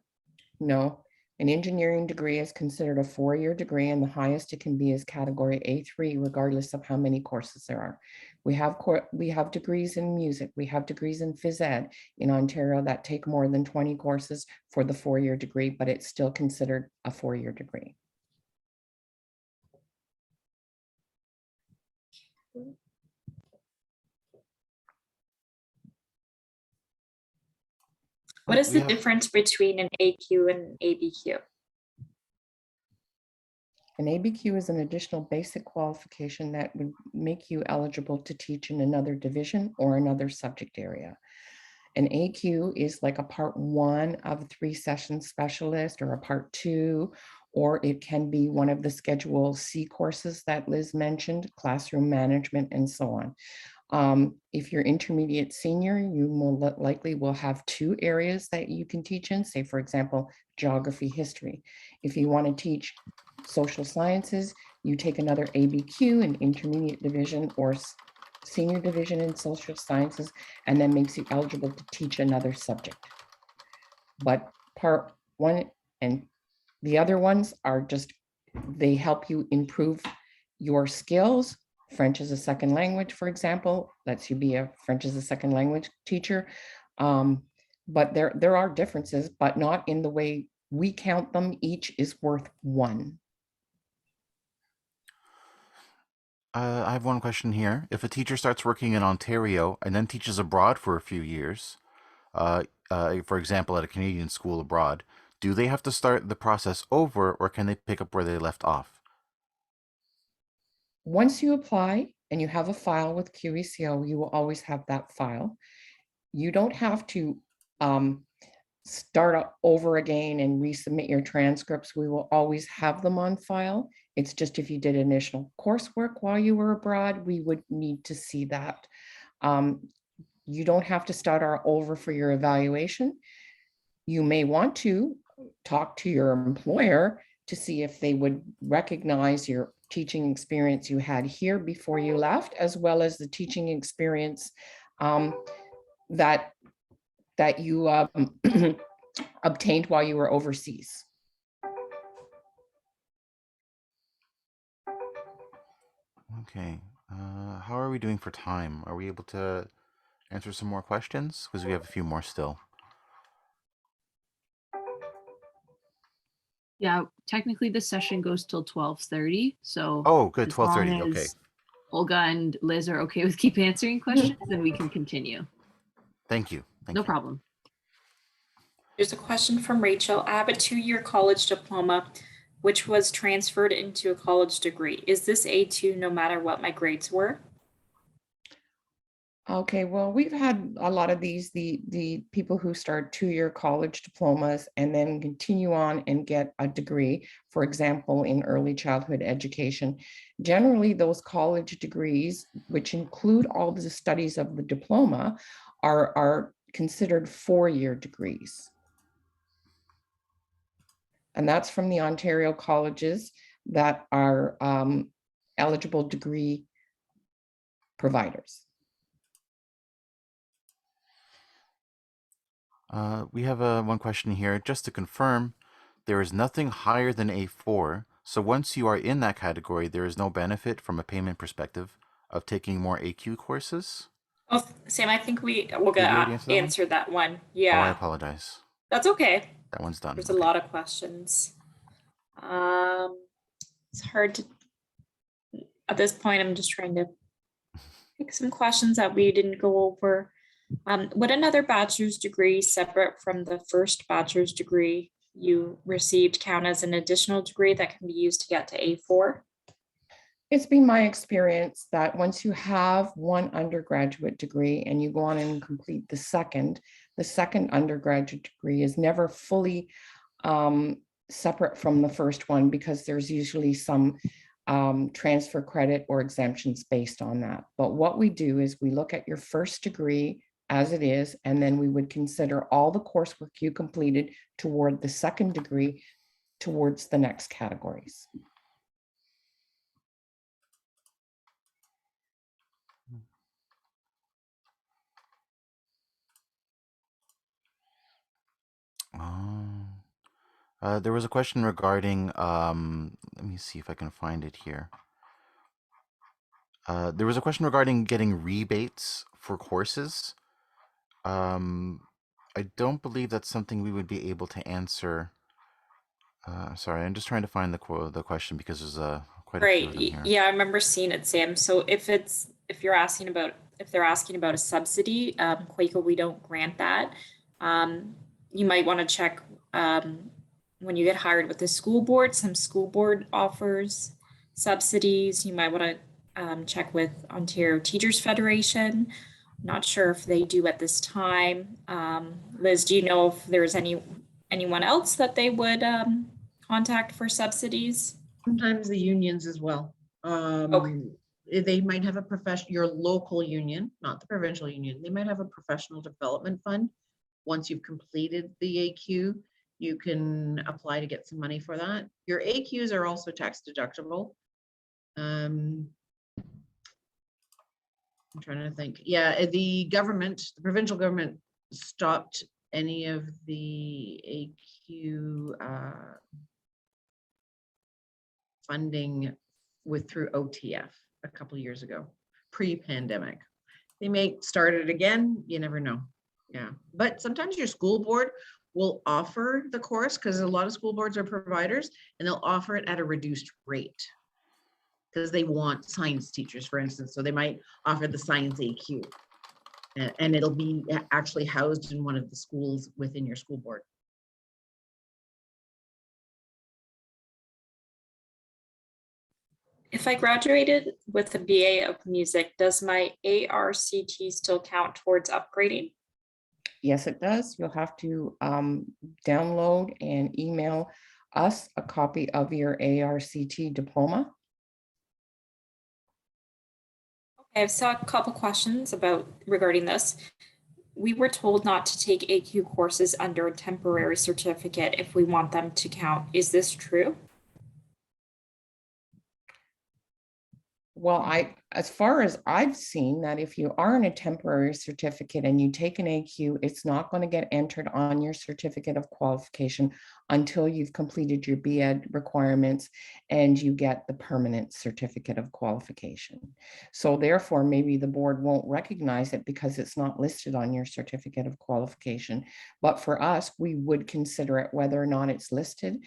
No, an engineering degree is considered a 4-year degree, and the highest it can be is category A3, regardless of how many courses there are. We have degrees in music, we have degrees in phys ed in Ontario that take more than 20 courses for the 4-year degree, but it's still considered a 4-year degree.
What is the difference between an AQ and an ABQ?
An ABQ is an additional basic qualification that would make you eligible to teach in another division or another subject area. An AQ is like a part 1 of 3 session specialist or a part 2, or it can be one of the Schedule C courses that Liz mentioned, classroom management and so on. If you're intermediate senior, you more likely will have 2 areas that you can teach in, say, for example, geography, history. If you want to teach social sciences, you take another ABQ, an intermediate division or senior division in social sciences, and then makes you eligible to teach another subject. But part 1 and the other ones are just, they help you improve your skills. French as a second language, for example, lets you be a French as a second language teacher. But there are differences, but not in the way we count them. Each is worth 1.
I have one question here. If a teacher starts working in Ontario and then teaches abroad for a few years, for example, at a Canadian school abroad, do they have to start the process over, or can they pick up where they left off?
Once you apply, and you have a file with QECO, you will always have that file. You don't have to start over again and resubmit your transcripts. We will always have them on file. It's just if you did initial coursework while you were abroad, we would need to see that. You don't have to start over for your evaluation. You may want to talk to your employer to see if they would recognize your teaching experience you had here before you left, as well as the teaching experience that you obtained while you were overseas.
Okay. How are we doing for time? Are we able to answer some more questions? Because we have a few more still.
Yeah, technically this session goes till 12:30. So
Oh, good.
as long
12:30. Okay.
as Olga and Liz are okay with keep answering questions, then we can continue.
Thank you. Thank
No
you.
problem.
There's a question from Rachel. I have a 2-year college diploma, which was transferred into a college degree. Is this A2 no matter what my grades were?
Okay, well, we've had a lot of these, the people who start 2-year college diplomas and then continue on and get a degree, for example, in early childhood education. Generally, those college degrees, which include all the studies of the diploma, are considered 4-year degrees. And that's from the Ontario colleges that are eligible degree providers.
We have one question here. Just to confirm, there is nothing higher than A4. So once you are in that category, there is no benefit from a payment perspective of taking more AQ courses?
Oh, Sam, I think we'll
Did you already
answer that one.
Oh, I
Yeah,
apologize.
that's okay.
That one's done.
There's
Okay.
a lot of questions. It's hard to, at this point, I'm just trying to pick some questions that we didn't go over. Would another bachelor's degree separate from the first bachelor's degree you received count as an additional degree that can be used to get to A4?
It's been my experience that once you have one undergraduate degree and you go on and complete the second undergraduate degree is never fully separate from the first one, because there's usually some transfer credit or exemptions based on that. But what we do is we look at your first degree as it is, and then we would consider all the coursework you completed toward the second degree towards the next categories.
There was a question regarding, let me see if I can find it here. There was a question regarding getting rebates for courses. I don't believe that's something we would be able to answer. Sorry, I'm just trying to find the question because there's quite a few of them here.
Yeah, I remember seeing it, Sam. So if they're asking about a subsidy, QECO, we don't grant that. You might want to check when you get hired with the school board. Some school board offers subsidies. You might want to check with Ontario Teachers Federation. Not sure if they do at this time. Liz, do you know if there's anyone else that they would contact for subsidies?
Sometimes the unions as well.
Okay.
They might have a your local union, not the provincial union. They might have a professional development fund. Once you've completed the AQ, you can apply to get some money for that. Your AQs are also tax deductible. I'm trying to think. Yeah, the provincial government stopped any of the AQ funding through OTF a couple of years ago, pre-pandemic. They may start it again, you never know. Yeah, but sometimes your school board will offer the course, because a lot of school boards are providers, and they'll offer it at a reduced rate because they want science teachers, for instance. So they might offer the science AQ, and it'll be actually housed in one of the schools within your school board.
If I graduated with a BA of music, does my ARCT still count towards upgrading?
Yes, it does. You'll have to download and email us a copy of your ARCT diploma.
Okay, I've saw a couple questions regarding this. We were told not to take AQ courses under a temporary certificate if we want them to count. Is this true?
Well, as far as I've seen, that if you are in a temporary certificate and you take an AQ, it's not going to get entered on your certificate of qualification until you've completed your BEd requirements and you get the permanent certificate of qualification. So therefore, maybe the board won't recognize it because it's not listed on your certificate of qualification. But for us, we would consider it whether or not it's listed.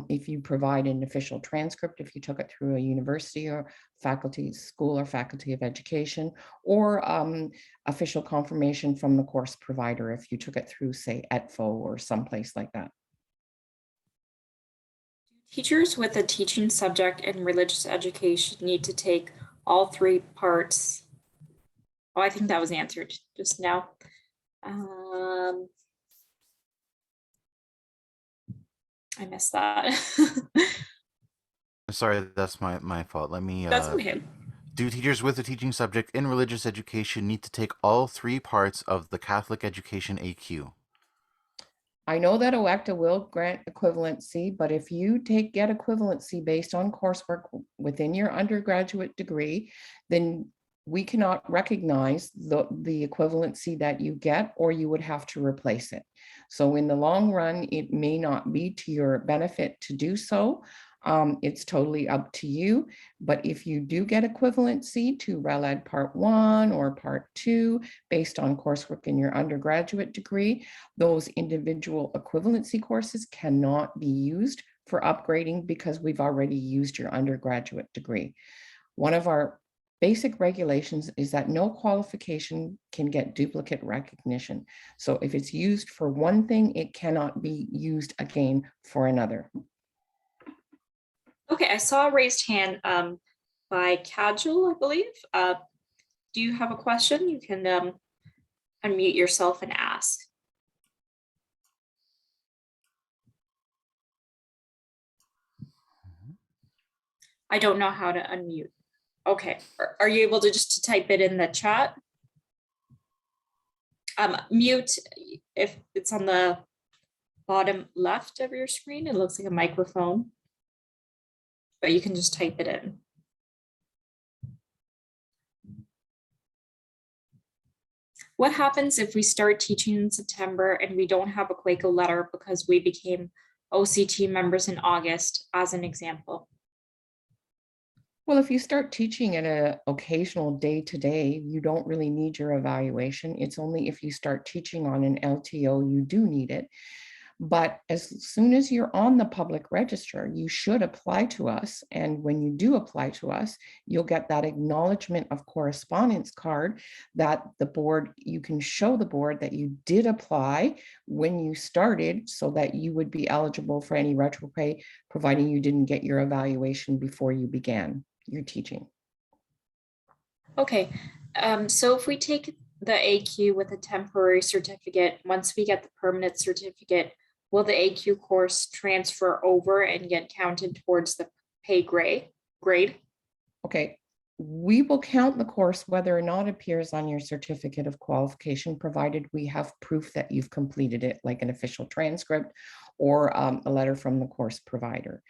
If you provide an official transcript, if you took it through a university or faculty, school or faculty of education, or official confirmation from the course provider if you took it through, say, ETFO or someplace like that.
Teachers with a teaching subject in religious education need to take all three parts. Oh, I think that was answered just now. I missed that.
Sorry, that's my fault. Let me.
That's okay.
Do teachers with a teaching subject in religious education need to take all three parts of the Catholic education AQ?
I know that OECTA will grant equivalency, but if you get equivalency based on coursework within your undergraduate degree, then we cannot recognize the equivalency that you get, or you would have to replace it. So in the long run, it may not be to your benefit to do so. It's totally up to you. But if you do get equivalency to RELED Part 1 or Part 2, based on coursework in your undergraduate degree, those individual equivalency courses cannot be used for upgrading because we've already used your undergraduate degree. One of our basic regulations is that no qualification can get duplicate recognition. So if it's used for one thing, it cannot be used again for another.
Okay, I saw a raised hand by Kajal, I believe. Do you have a question? You can unmute yourself and ask. I don't know how to unmute. Okay, are you able to just type it in the chat? Mute if it's on the bottom left of your screen. It looks like a microphone, but you can just type it in. What happens if we start teaching in September and we don't have a QECO letter because we became OCT members in August, as an example?
Well, if you start teaching at an occasional day-to-day, you don't really need your evaluation. It's only if you start teaching on an LTO, you do need it. But as soon as you're on the public register, you should apply to us. And when you do apply to us, you'll get that acknowledgement of correspondence card that the board, you can show the board that you did apply when you started, so that you would be eligible for any retro pay, providing you didn't get your evaluation before you began your teaching.
Okay, so if we take the AQ with a temporary certificate, once we get the permanent certificate, will the AQ course transfer over and get counted towards the pay grade?
Okay, we will count the course whether or not it appears on your certificate of qualification, provided we have proof that you've completed it, like an official transcript or a letter from the course provider.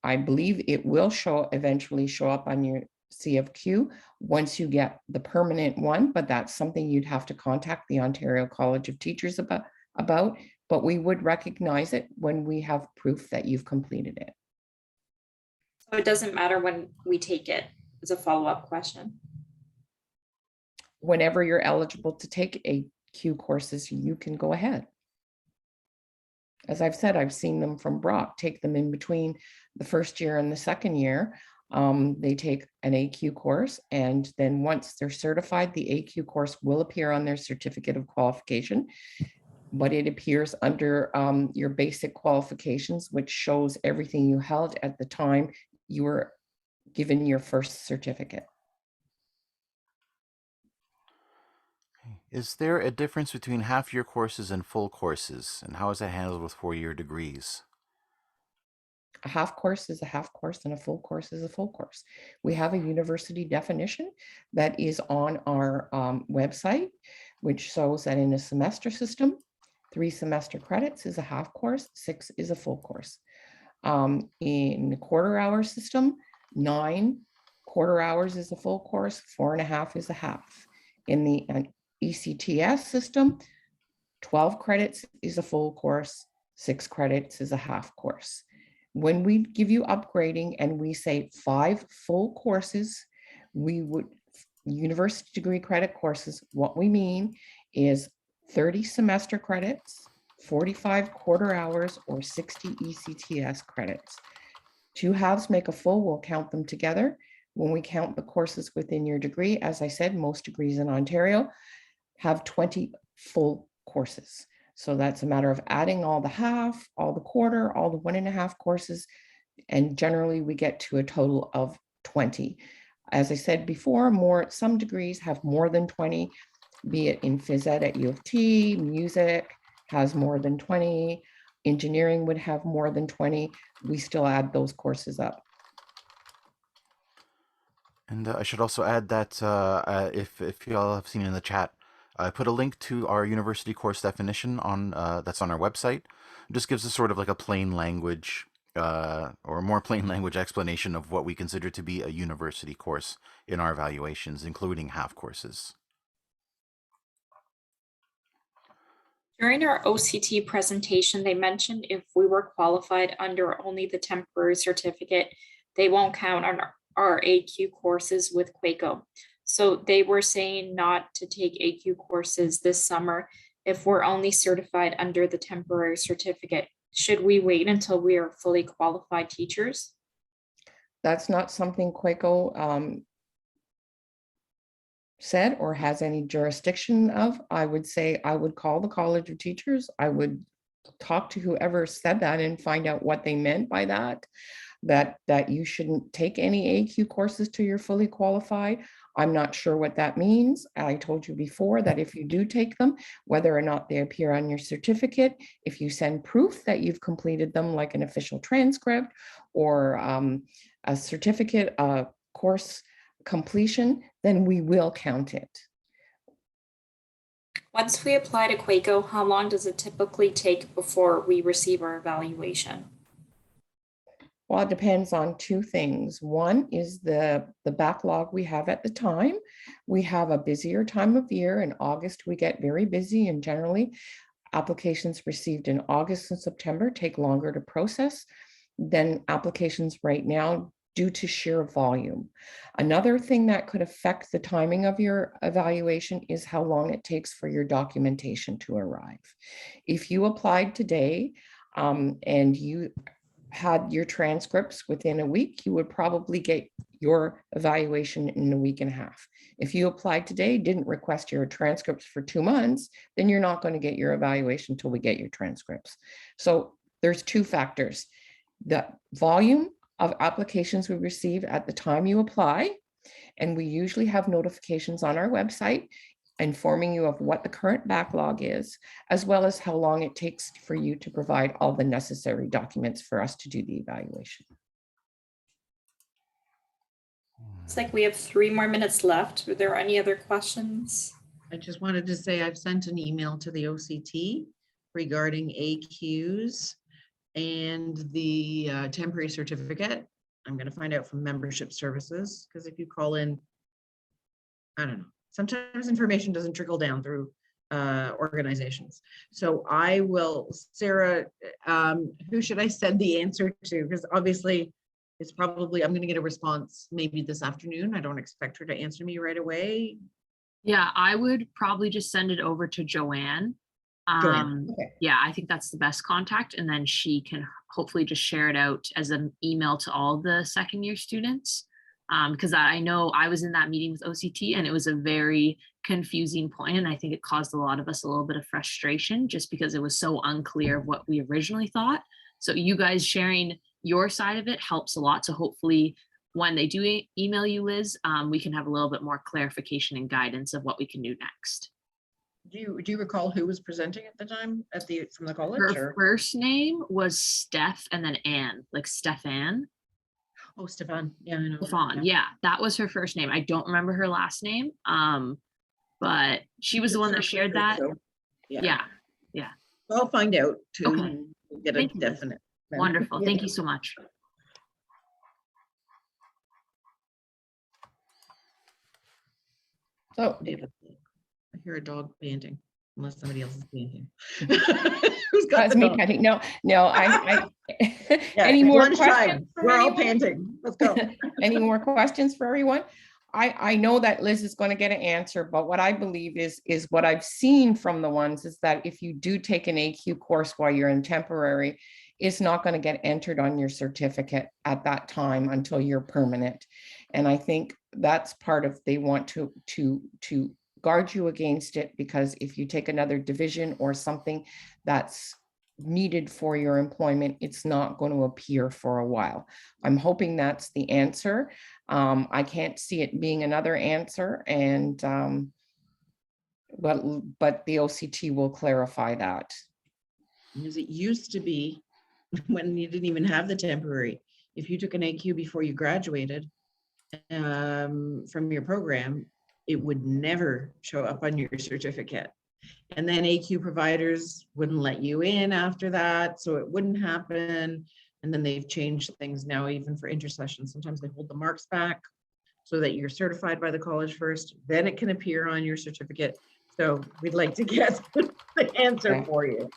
I believe it will eventually show up on your CFQ once you get the permanent one, but that's something you'd have to contact the Ontario College of Teachers about, but we would recognize it when we have proof that you've completed it.
So it doesn't matter when we take it, as a follow-up question.
Whenever you're eligible to take AQ courses, you can go ahead. As I've said, I've seen them from Brock take them in between the first year and the second year. They take an AQ course, and then once they're certified, the AQ course will appear on their certificate of qualification, but it appears under your basic qualifications, which shows everything you held at the time you were given your first certificate.
Is there a difference between half-year courses and full courses, and how is that handled with 4-year degrees?
A half course is a half course and a full course is a full course. We have a university definition that is on our website, which shows that in a semester system, 3 semester credits is a half course, 6 is a full course. In the quarter hour system, 9 quarter hours is a full course, 4.5 is a half. In the ECTS system, 12 credits is a full course, 6 credits is a half course. When we give you upgrading and we say 5 full courses, we would, university degree credit courses, what we mean is 30 semester credits, 45 quarter hours, or 60 ECTS credits. 2 halves make a full, we'll count them together. When we count the courses within your degree, as I said, most degrees in Ontario have 20 full courses. So that's a matter of adding all the half, all the quarter, all the 1.5 courses, and generally we get to a total of 20. As I said before, some degrees have more than 20, be it in phys ed at U of T, music has more than 20, engineering would have more than 20. We still add those courses up.
And I should also add that if you all have seen in the chat, I put a link to our university course definition on that's on our website. It just gives us sort of like a plain language or a more plain language explanation of what we consider to be a university course in our evaluations, including half courses.
During our OCT presentation, they mentioned if we were qualified under only the temporary certificate, they won't count on our AQ courses with QECO. So they were saying not to take AQ courses this summer if we're only certified under the temporary certificate. Should we wait until we are fully qualified teachers?
That's not something QECO said or has any jurisdiction of. I would say I would call the College of Teachers. I would talk to whoever said that and find out what they meant by that. That you shouldn't take any AQ courses till you're fully qualified. I'm not sure what that means. I told you before that if you do take them, whether or not they appear on your certificate, if you send proof that you've completed them, like an official transcript or a certificate of course completion, then we will count it.
Once we apply to QECO, how long does it typically take before we receive our evaluation?
Well, it depends on 2 things. One is the backlog we have at the time. We have a busier time of year. In August, we get very busy, and generally applications received in August and September take longer to process than applications right now due to sheer volume. Another thing that could affect the timing of your evaluation is how long it takes for your documentation to arrive. If you applied today and you had your transcripts within a week, you would probably get your evaluation in a week and a half. If you applied today, didn't request your transcripts for 2 months, then you're not going to get your evaluation until we get your transcripts. So there's 2 factors: the volume of applications we receive at the time you apply, and we usually have notifications on our website informing you of what the current backlog is, as well as how long it takes for you to provide all the necessary documents for us to do the evaluation.
It's like we have 3 more minutes left. Are there any other questions?
I just wanted to say I've sent an email to the OCT regarding AQs and the temporary certificate. I'm going to find out from membership services, because if you call in, I don't know, sometimes information doesn't trickle down through organizations. So I will, Sarah, who should I send the answer to? Because obviously it's probably, I'm going to get a response maybe this afternoon. I don't expect her to answer me right away.
Yeah, I would probably just send it over to Joanne.
Okay.
Yeah, I think that's the best contact. And then she can hopefully just share it out as an email to all the second year students. Because I know I was in that meeting with OCT and it was a very confusing point, and I think it caused a lot of us a little bit of frustration just because it was so unclear of what we originally thought. So you guys sharing your side of it helps a lot. So hopefully when they do email you, Liz, we can have a little bit more clarification and guidance of what we can do next.
Do you recall who was presenting at the time from the college?
Her first name was Steph and then Anne, like Stefan.
Oh, Stefan. Yeah, I know.
Stefan, yeah, that was her first name. I don't remember her last name. But she was the one that shared that.
So,
Yeah.
I'll find out too.
Okay.
And get a
Thank you, Liz.
definite.
Wonderful. Thank you so much.
So
David, I hear a dog panting, unless somebody else is panting. Who's got
that's
the
me
dog?
petting. No, I
Yeah,
any
it's
more
lunchtime.
questions? for
We're all
anyone?
panting. Let's go.
Any more questions for everyone? I know that Liz is going to get an answer, but what I believe is what I've seen from the ones is that if you do take an AQ course while you're in temporary, it's not going to get entered on your certificate at that time until you're permanent. And I think that's part of, they want to guard you against it, because if you take another division or something that's needed for your employment, it's not going to appear for a while. I'm hoping that's the answer. I can't see it being another answer, and but the OCT will clarify that.
Because it used to be when you didn't even have the temporary. If you took an AQ before you graduated from your program, it would never show up on your certificate. And then AQ providers wouldn't let you in after that, so it wouldn't happen. And then they've changed things now, even for intercession. Sometimes they hold the marks back so that you're certified by the college first, then it can appear on your certificate. So we'd like to get the answer
Okay.
for you.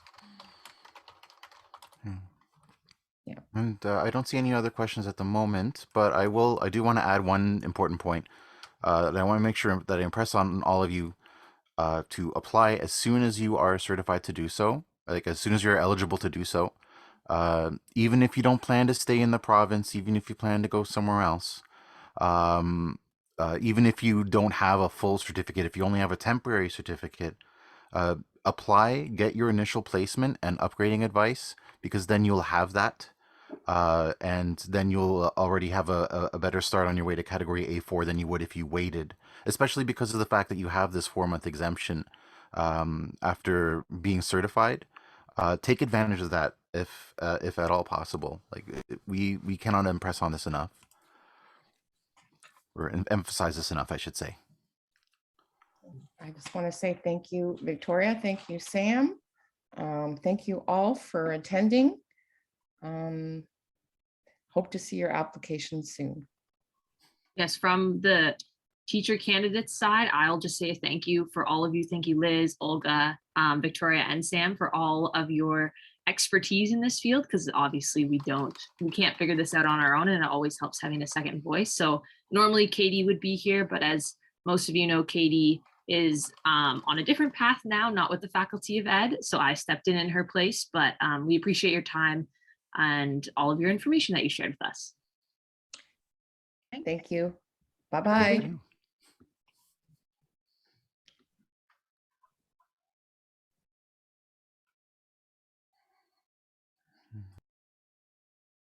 Yeah.
And I don't see any other questions at the moment, but I do want to add one important point that I want to make sure that I impress on all of you to apply as soon as you are certified to do so, like as soon as you're eligible to do so. Even if you don't plan to stay in the province, even if you plan to go somewhere else, even if you don't have a full certificate, if you only have a temporary certificate, apply, get your initial placement and upgrading advice, because then you'll have that. And then you'll already have a better start on your way to category A4 than you would if you waited, especially because of the fact that you have this 4-month exemption after being certified. Take advantage of that if at all possible. Like we cannot impress on this enough, or emphasize this enough, I should say.
I just want to say thank you, Victoria. Thank you, Sam. Thank you all for attending. Hope to see your application soon.
Yes, from the teacher candidates side, I'll just say thank you for all of you. Thank you, Liz, Olga, Victoria, and Sam, for all of your expertise in this field, because obviously we can't figure this out on our own, and it always helps having a second voice. So normally Katie would be here, but as most of you know, Katie is on a different path now, not with the Faculty of Ed. So I stepped in her place, but we appreciate your time and all of your information that you shared with us.
Thank you. Bye-bye.